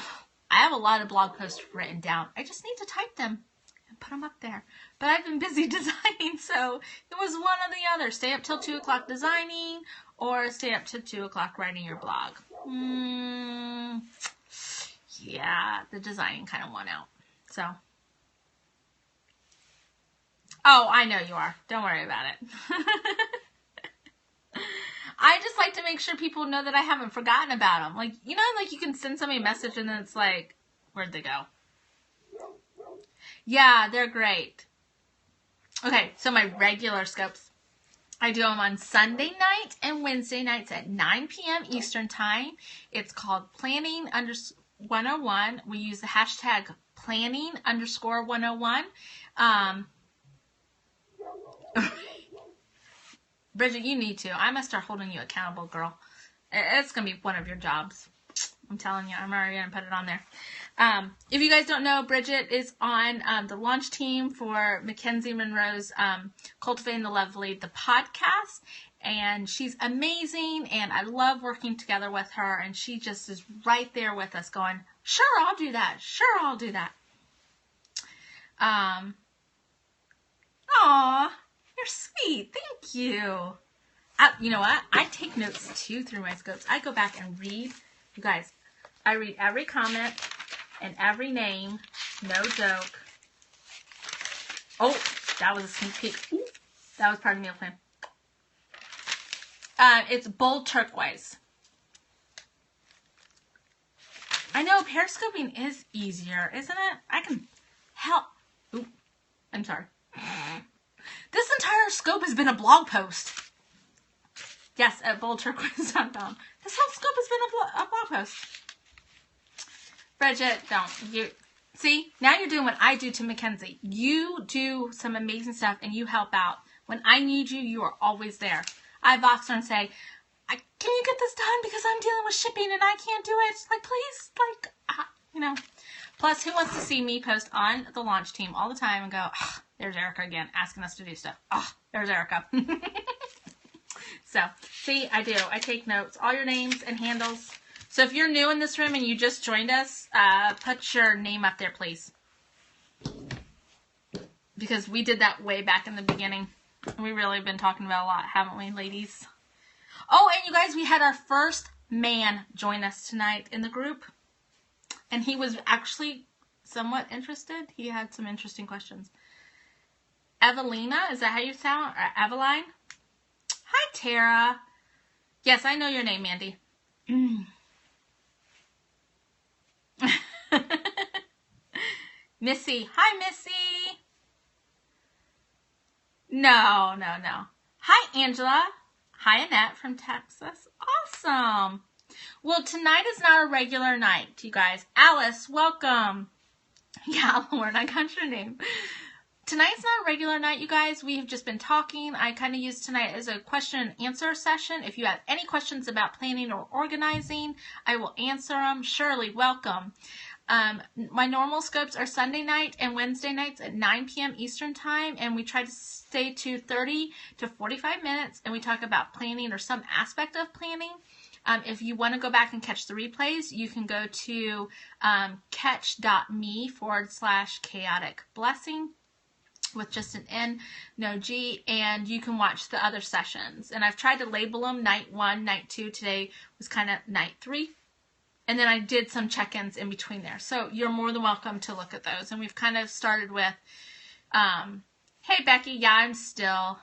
lot of blog posts written down. I just need to type them and put them up there. But I've been busy designing, so it was one or the other. Stay up till 2 o'clock designing, or stay up till 2 o'clock writing your blog. Yeah, the designing kind of won out. So, oh, I know you are. Don't worry about it. I just like to make sure people know that I haven't forgotten about them. Like, you know, like you can send somebody a message and then it's like, where'd they go? Yeah, they're great. Okay, so my regular scopes, I do them on Sunday night and Wednesday nights at 9 p.m. Eastern Time. It's called Planning 101. We use the hashtag Planning _101. Bridget, you need to. I must start holding you accountable, girl. It's going to be one of your jobs. I'm telling you, I'm already going to put it on there. If you guys don't know, Bridget is on the launch team for Mackenzie Monroe's Cultivating the Lovely, the podcast. And she's amazing, and I love working together with her. And she just is right there with us going, sure, I'll do that. Sure, I'll do that. Aw. You're sweet. Thank you. You know what? I take notes too through my scopes. I go back and read. You guys, I read every comment and every name. No joke. Oh, that was a sneak peek. Ooh, that was part of the meal plan. It's bold turquoise. I know periscoping is easier, isn't it? I can help. Ooh, I'm sorry. This entire scope has been a blog post. Yes, at boldturquoise.com. This whole scope has been a blog post. Bridget, don't. You see, now you're doing what I do to Mackenzie. You do some amazing stuff and you help out. When I need you, you are always there. I box her and say, can you get this done because I'm dealing with shipping and I can't do it. Like, please, you know. Plus, who wants to see me post on the launch team all the time and go, oh, there's Erica again, asking us to do stuff. Oh, there's Erica. So, see, I do. I take notes. All your names and handles. So if you're new in this room and you just joined us, put your name up there, please. Because we did that way back in the beginning. We really have been talking about a lot, haven't we, ladies? Oh, and you guys, we had our first man join us tonight in the group. And he was actually somewhat interested. He had some interesting questions. Evelina, is that how you sound? Or Eveline? Hi, Tara. Yes, I know your name, Mandy. Missy. Hi, Missy. No. Hi, Angela. Hi, Annette from Texas. Awesome. Well, tonight is not a regular night, you guys. Alice, welcome. Yeah, Lauren, I got your name. Tonight's not a regular night, you guys. We have just been talking. I kind of used tonight as a question and answer session. If you have any questions about planning or organizing, I will answer them. Shirley, welcome. My normal scopes are Sunday night and Wednesday nights at 9 p.m. Eastern time, and we try to stay to 30 to 45 minutes, and we talk about planning or some aspect of planning. If you want to go back and catch the replays, you can go to catch.me/chaoticblessing with just an N, no G, and you can watch the other sessions. And I've tried to label them night 1, night 2. Today was kind of night 3. And then I did some check-ins in between there. So you're more than welcome to look at those. And we've kind of started with, hey, Becky, yeah, I'm still...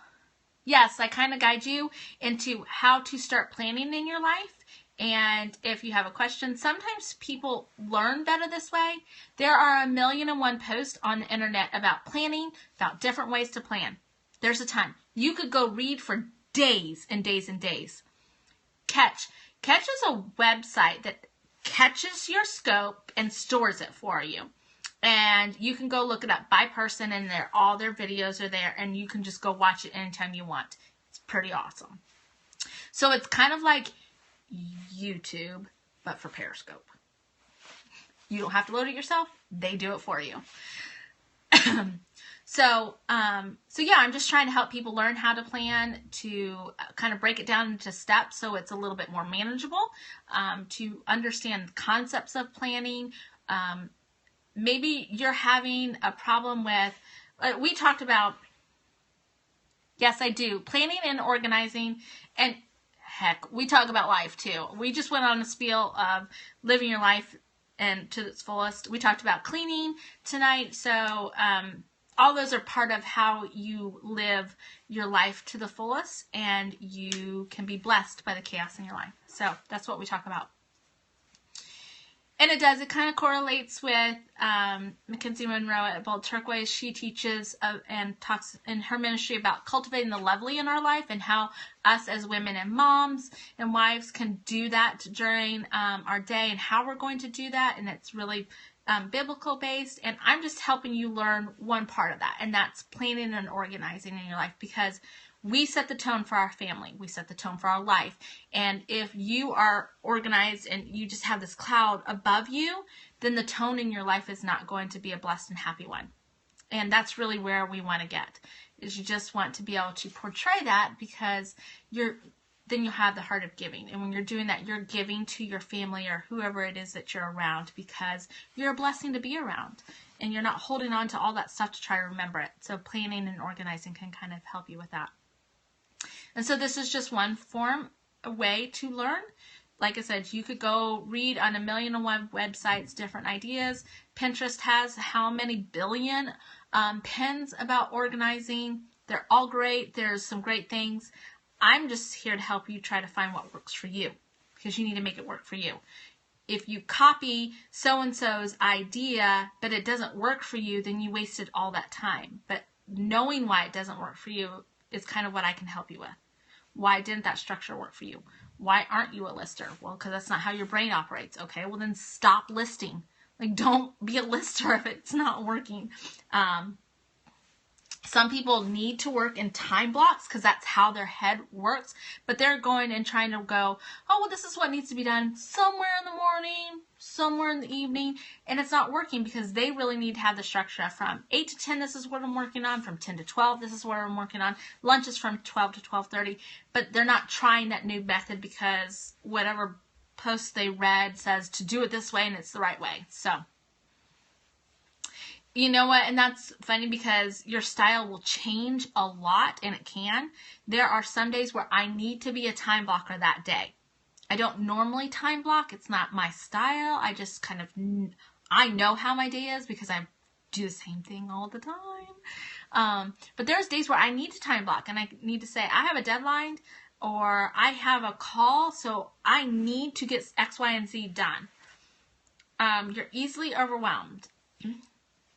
Yes, I kind of guide you into how to start planning in your life. And if you have a question, sometimes people learn better this way. There are 1,000,001 posts on the internet about planning, about different ways to plan. There's a ton. You could go read for days and days and days. Catch is a website that catches your scope and stores it for you. And you can go look it up by person, and all their videos are there, and you can just go watch it anytime you want. It's pretty awesome. So it's kind of like YouTube, but for Periscope. You don't have to load it yourself. They do it for you. So yeah, I'm just trying to help people learn how to plan, to kind of break it down into steps so it's a little bit more manageable, to understand concepts of planning. Maybe you're having a problem with, we talked about, yes, I do, planning and organizing, and heck, we talk about life too. We just went on a spiel of living your life and to its fullest. We talked about cleaning tonight, so all those are part of how you live your life to the fullest, and you can be blessed by the chaos in your life. So that's what we talk about. And it kind of correlates with Mackenzie Monroe at Bold Turquoise. She teaches and talks in her ministry about cultivating the lovely in our life and how us as women and moms and wives can do that during our day and how we're going to do that. And it's really biblical based. And I'm just helping you learn one part of that, and that's planning and organizing in your life, because we set the tone for our family. We set the tone for our life. And if you are organized and you just have this cloud above you, then the tone in your life is not going to be a blessed and happy one. And that's really where we want to get, is you just want to be able to portray that, because then you'll have the heart of giving. And when you're doing that, you're giving to your family or whoever it is that you're around, because you're a blessing to be around. And you're not holding on to all that stuff to try to remember it. So planning and organizing can kind of help you with that. And so this is just one a way to learn. Like I said, you could go read on 1,000,001 websites, different ideas. Pinterest has how many billion pins about organizing. They're all great. There's some great things. I'm just here to help you try to find what works for you, because you need to make it work for you. If you copy so-and-so's idea, but it doesn't work for you, then you wasted all that time. But knowing why it doesn't work for you is kind of what I can help you with. Why didn't that structure work for you? Why aren't you a lister? Well, because that's not how your brain operates. Okay, well then stop listing. Like, don't be a lister if it's not working. Some people need to work in time blocks because that's how their head works. But they're going and trying to go, oh, well, this is what needs to be done somewhere in the morning, somewhere in the evening. And it's not working, because they really need to have the structure from 8 to 10, this is what I'm working on. From 10 to 12, this is what I'm working on. Lunch is from 12 to 12:30. But they're not trying that new method because whatever post they read says to do it this way and it's the right way. So You know what? And that's funny because your style will change a lot, and it can. There are some days where I need to be a time blocker that day. I don't normally time block. It's not my style. I just kind of, I know how my day is because I do the same thing all the time. But there's days where I need to time block and I need to say, I have a deadline or I have a call, so I need to get X, Y, and Z done. You're easily overwhelmed.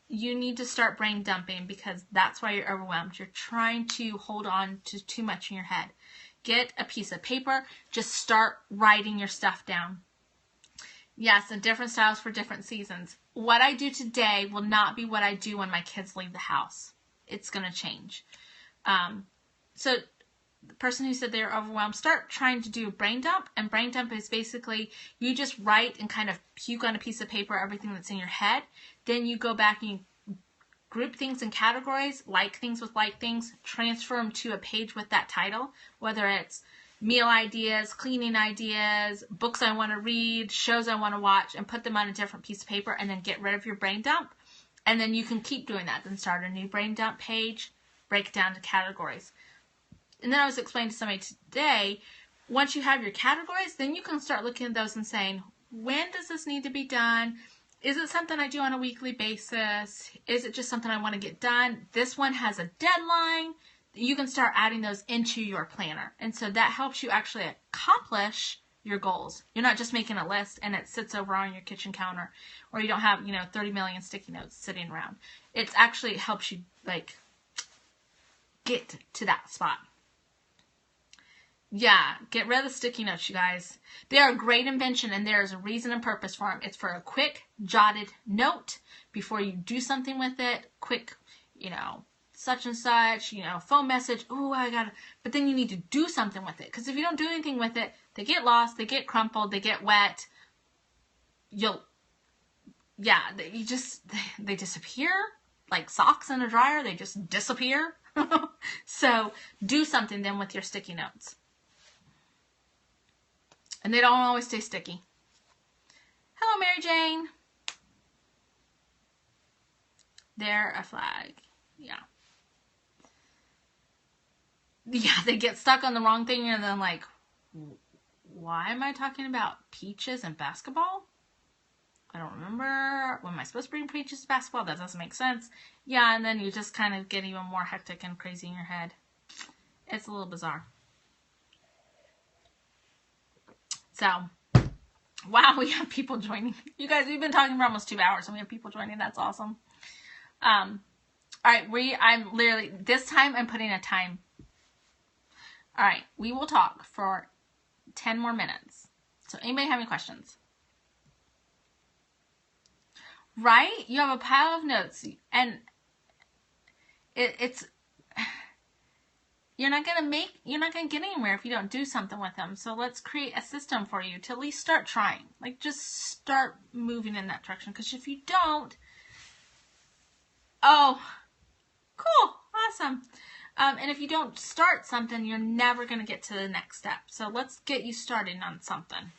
You need to start brain dumping because that's why you're overwhelmed. You're trying to hold on to too much in your head. Get a piece of paper. Just start writing your stuff down. Yes, and different styles for different seasons. What I do today will not be what I do when my kids leave the house. It's going to change. So the person who said they're overwhelmed, start trying to do a brain dump. And brain dump is basically you just write and kind of puke on a piece of paper everything that's in your head. Then you go back and you group things in categories, like things with like things, transfer them to a page with that title, whether it's meal ideas, cleaning ideas, books I want to read, shows I want to watch, and put them on a different piece of paper and then get rid of your brain dump. And then you can keep doing that. Then start a new brain dump page, break it down to categories. And then I was explaining to somebody today, once you have your categories, then you can start looking at those and saying, when does this need to be done? Is it something I do on a weekly basis? Is it just something I want to get done? This one has a deadline. You can start adding those into your planner. And so that helps you actually accomplish your goals. You're not just making a list and it sits over on your kitchen counter, or you don't have, 30 million sticky notes sitting around. It actually helps you get to that spot. Yeah, get rid of the sticky notes, you guys. They are a great invention, and there is a reason and purpose for them. It's for a quick, jotted note before you do something with it. Quick, such and such, phone message. Oh, I got it. But then you need to do something with it. Because if you don't do anything with it, they get lost, they get crumpled, they get wet. They disappear. Like socks in a dryer, they just disappear. So do something then with your sticky notes. And they don't always stay sticky. Hello, Mary Jane. They're a flag. Yeah. Yeah, they get stuck on the wrong thing and then why am I talking about peaches and basketball? I don't remember. When am I supposed to bring peaches to basketball? That doesn't make sense. Yeah, and then you just kind of get even more hectic and crazy in your head. It's a little bizarre. So, wow, we have people joining. You guys, we've been talking for almost 2 hours and we have people joining. That's awesome. All right, I'm literally, this time I'm putting a time. All right, we will talk for 10 more minutes. So anybody have any questions? Right? You have a pile of notes and it's you're not going to get anywhere if you don't do something with them. So let's create a system for you to at least start trying. Just start moving in that direction. Because if you don't, oh, cool, awesome. And if you don't start something, you're never going to get to the next step. So let's get you started on something.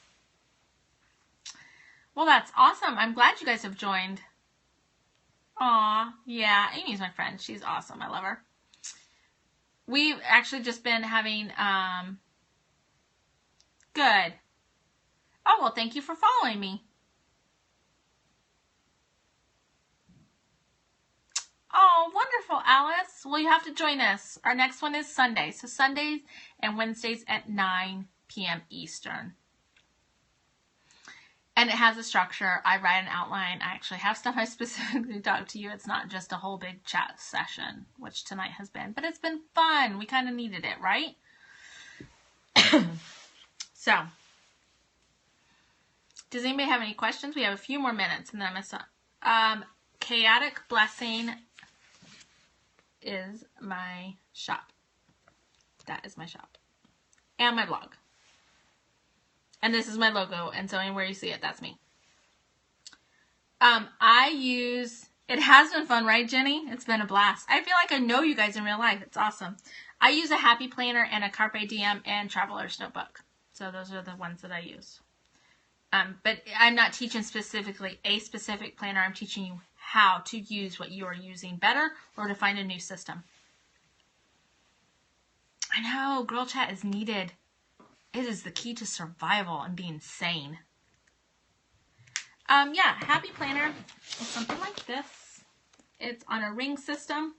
Well, that's awesome. I'm glad you guys have joined. Aw, yeah, Amy's my friend. She's awesome. I love her. We've actually just been having, good. Oh, well, thank you for following me. Oh, wonderful, Alice. Well, you have to join us. Our next one is Sunday. So Sundays and Wednesdays at 9 p.m. Eastern. And it has a structure. I write an outline. I actually have stuff I specifically talk to you. It's not just a whole big chat session, which tonight has been. But it's been fun. We kind of needed it, right? So, does anybody have any questions? We have a few more minutes, and then I'm going to stop. Chaotic Blessing is my shop. That is my shop. And my blog. And this is my logo, and so anywhere you see it, that's me. It has been fun, right, Jenny? It's been a blast. I feel like I know you guys in real life. It's awesome. I use a Happy Planner and a Carpe Diem and Traveler's Notebook. So those are the ones that I use. But I'm not teaching specifically a specific planner. I'm teaching you how to use what you are using better or to find a new system. I know, girl chat is needed. It is the key to survival and being sane. Yeah, Happy Planner is something like this. It's on a ring system.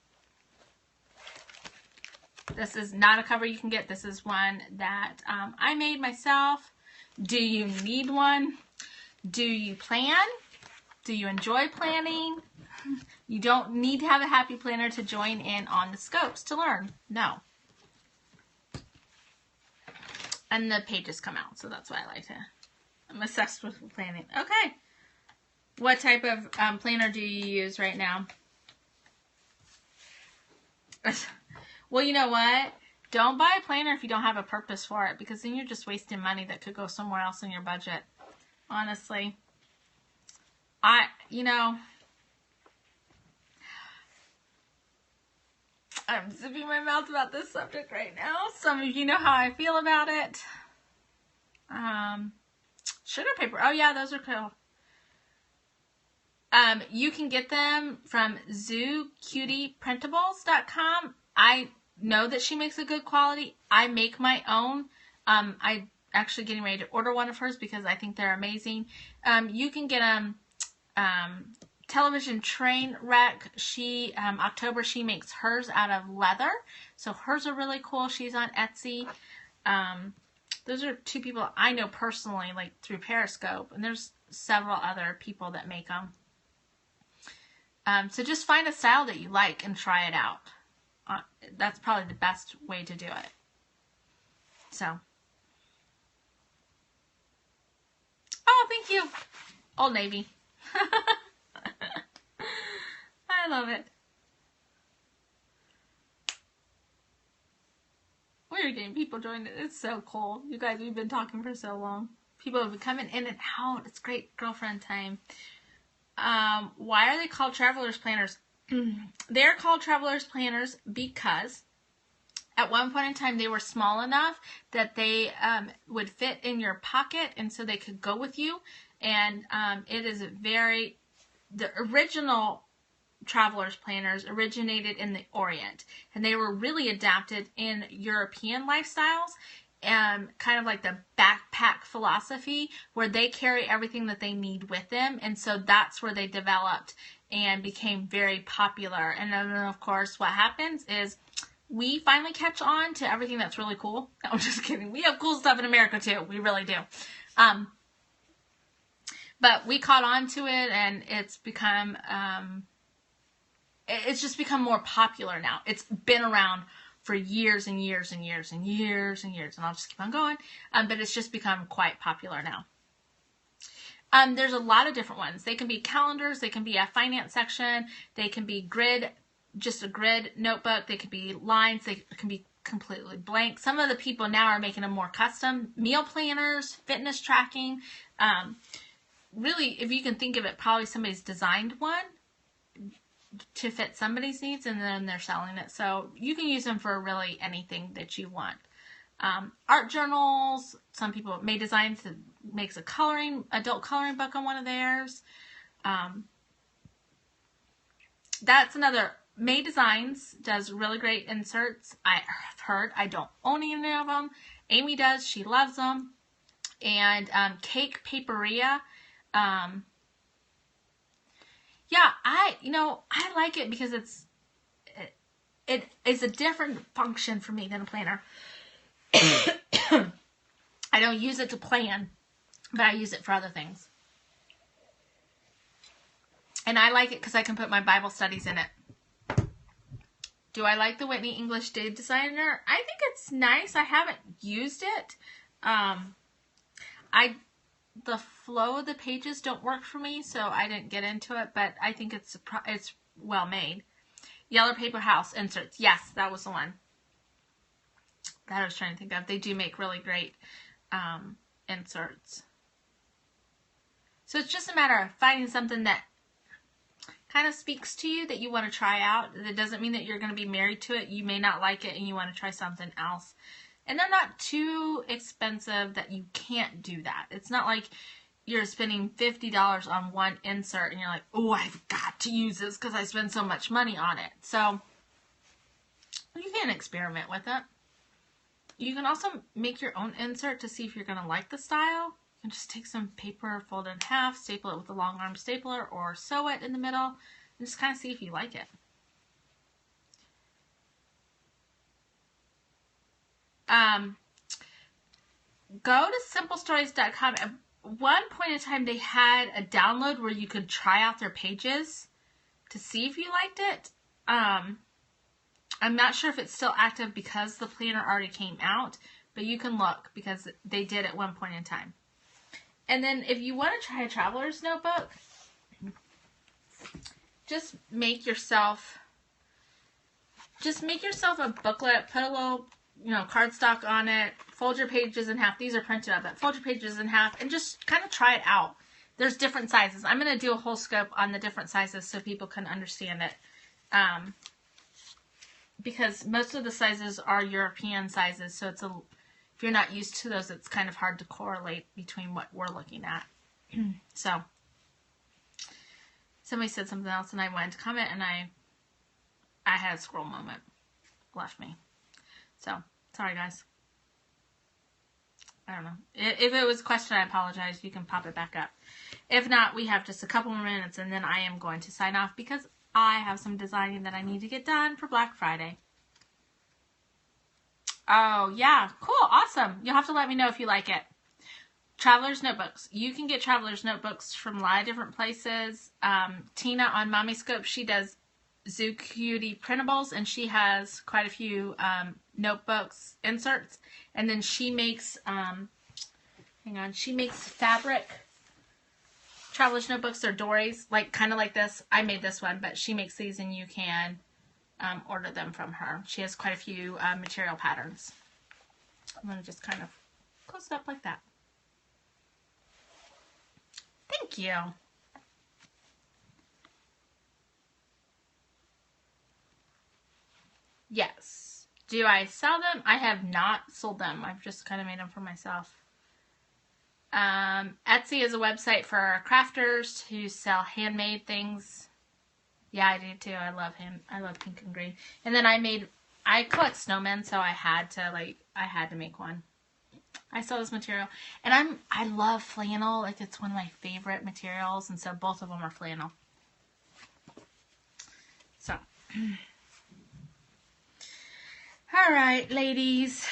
This is not a cover you can get. This is one that I made myself. Do you need one? Do you plan? Do you enjoy planning? You don't need to have a Happy Planner to join in on the scopes to learn. No. And the pages come out, so that's why I like to. I'm obsessed with planning. Okay. What type of planner do you use right now? Well, you know what? Don't buy a planner if you don't have a purpose for it, because then you're just wasting money that could go somewhere else in your budget. Honestly. I'm zipping my mouth about this subject right now. Some of you know how I feel about it. Sugar paper. Oh yeah, those are cool. You can get them from zoocutieprintables.com. I know that she makes a good quality. I make my own. I actually getting ready to order one of hers because I think they're amazing. You can get them. Television Train Wreck. October, she makes hers out of leather. So hers are really cool. She's on Etsy. Those are two people I know personally, like through Periscope. And there's several other people that make them. So just find a style that you like and try it out. That's probably the best way to do it. So. Oh, thank you. Old Navy. I love it. We're getting people joined. It's so cool. You guys, we've been talking for so long. People have been coming in and out. It's great girlfriend time. Why are they called Traveler's Planners? They're called Traveler's Planners because at one point in time they were small enough that they would fit in your pocket, and so they could go with you. And it is the original Traveler's Planners originated in the Orient, and they were really adapted in European lifestyles, kind of like the backpack philosophy where they carry everything that they need with them. And so that's where they developed and became very popular. And then of course what happens is we finally catch on to everything that's really cool. No, I'm just kidding. We have cool stuff in America too. We really do. But we caught on to it, and it's become, it's just become more popular now. It's been around for years and years and years and years and years, and I'll just keep on going. But it's just become quite popular now. There's a lot of different ones. They can be calendars. They can be a finance section. They can be grid, just a grid notebook. They can be lines. They can be completely blank. Some of the people now are making them more custom. Meal planners, fitness tracking. Really, if you can think of it, probably somebody's designed one to fit somebody's needs, and then they're selling it. So you can use them for really anything that you want. Art journals. Some people, May Designs makes adult coloring book on one of theirs. That's another. May Designs does really great inserts. I've heard. I don't own any of them. Amy does. She loves them. And Cake Paperia. Yeah, I like it because it is a different function for me than a planner. I don't use it to plan, but I use it for other things. And I like it because I can put my Bible studies in it. Do I like the Whitney English Day Designer? I think it's nice. I haven't used it. The flow of the pages don't work for me, so I didn't get into it, but I think it's well made. Yellow Paper House inserts. Yes, that was the one that I was trying to think of. They do make really great inserts. So it's just a matter of finding something that kind of speaks to you that you want to try out. That doesn't mean that you're going to be married to it. You may not like it and you want to try something else. And they're not too expensive that you can't do that. It's not like you're spending $50 on one insert and you're like, oh, I've got to use this because I spend so much money on it. So you can experiment with it. You can also make your own insert to see if you're going to like the style. You can just take some paper, fold it in half, staple it with a long arm stapler, or sew it in the middle and just kind of see if you like it. Go to simplestories.com. At one point in time, they had a download where you could try out their pages to see if you liked it. I'm not sure if it's still active because the planner already came out, but you can look because they did at one point in time. And then if you want to try a traveler's notebook, just make yourself a booklet, put a little, cardstock on it, fold your pages in half. These are printed up, but fold your pages in half and just kind of try it out. There's different sizes. I'm going to do a whole scope on the different sizes so people can understand it. Because most of the sizes are European sizes, so if you're not used to those, it's kind of hard to correlate between what we're looking at. So, somebody said something else, and I wanted to comment, and I had a scroll moment. Left me. So, sorry, guys. I don't know. If it was a question, I apologize. You can pop it back up. If not, we have just a couple more minutes, and then I am going to sign off because I have some designing that I need to get done for Black Friday. Oh, yeah. Cool. Awesome. You'll have to let me know if you like it. Traveler's Notebooks. You can get Traveler's Notebooks from a lot of different places. Tina on Mommy Scope, she does Zoo Cutie printables, and she has quite a few notebooks, inserts. And then she makes, she makes fabric Traveler's Notebooks or dories, kind of like this. I made this one, but she makes these and you can order them from her. She has quite a few material patterns. I'm going to just kind of close it up like that. Thank you. Yes. Do I sell them? I have not sold them. I've just kind of made them for myself. Etsy is a website for crafters who sell handmade things. Yeah, I do too. I love pink and green. And then I collect snowmen, so I had to make one. I sell this material, and I love flannel. It's one of my favorite materials, and so both of them are flannel. So, all right, ladies.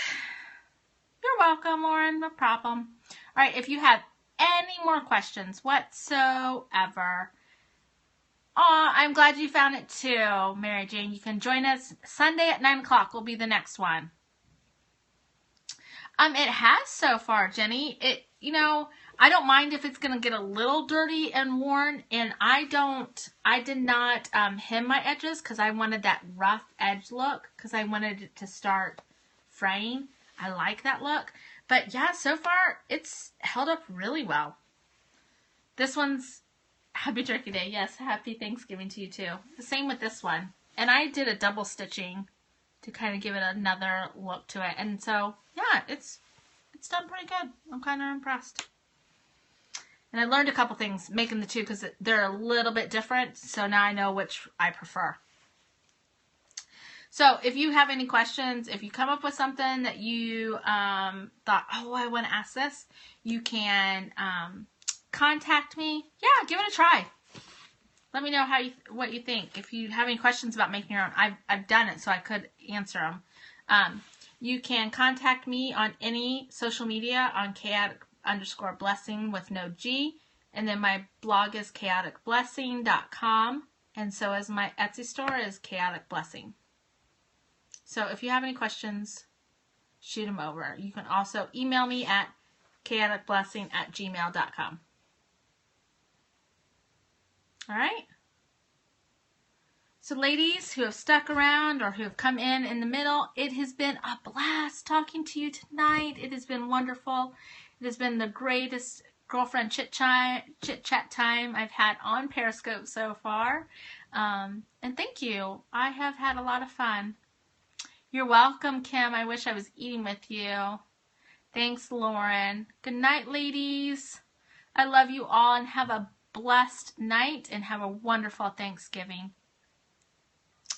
You're welcome, Lauren. No problem. All right, if you have any more questions whatsoever, I'm glad you found it too, Mary Jane. You can join us Sunday at 9 o'clock. Will be the next one. It has so far, Jenny. I don't mind if it's going to get a little dirty and worn, and I did not hem my edges because I wanted that rough edge look because I wanted it to start fraying. I like that look. But yeah, so far it's held up really well. This one's Happy Turkey Day. Yes, Happy Thanksgiving to you too. The same with this one. And I did a double stitching to kind of give it another look to it. And so, yeah, it's done pretty good. I'm kind of impressed. And I learned a couple things making the two because they're a little bit different. So now I know which I prefer. So if you have any questions, if you come up with something that you thought, oh, I want to ask this, you can contact me. Yeah, give it a try. Let me know what you think. If you have any questions about making your own, I've done it, so I could answer them. You can contact me on any social media on chaotic_blessing with no G. And then my blog is chaoticblessing.com. And so is my Etsy store is Chaotic Blessing. So if you have any questions, shoot them over. You can also email me at chaoticblessing@gmail.com. All right? So ladies who have stuck around or who have come in the middle, it has been a blast talking to you tonight. It has been wonderful. It has been the greatest girlfriend chit-chat time I've had on Periscope so far. And thank you. I have had a lot of fun. You're welcome, Kim. I wish I was eating with you. Thanks, Lauren. Good night, ladies. I love you all and have a blessed night and have a wonderful Thanksgiving.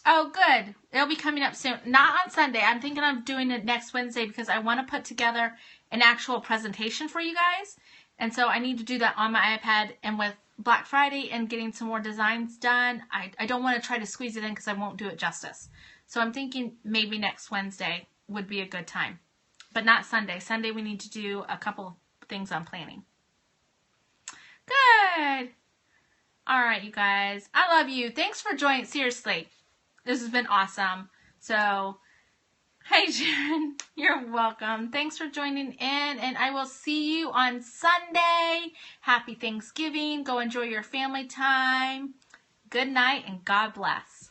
Oh, good. It'll be coming up soon. Not on Sunday. I'm thinking of doing it next Wednesday because I want to put together an actual presentation for you guys. And so I need to do that on my iPad, and with Black Friday and getting some more designs done, I don't want to try to squeeze it in because I won't do it justice. So I'm thinking maybe next Wednesday would be a good time, but not Sunday. Sunday we need to do a couple things on planning. Good. All right, you guys. I love you. Thanks for joining. Seriously, this has been awesome. So, hey, Sharon. You're welcome. Thanks for joining in, and I will see you on Sunday. Happy Thanksgiving. Go enjoy your family time. Good night, and God bless.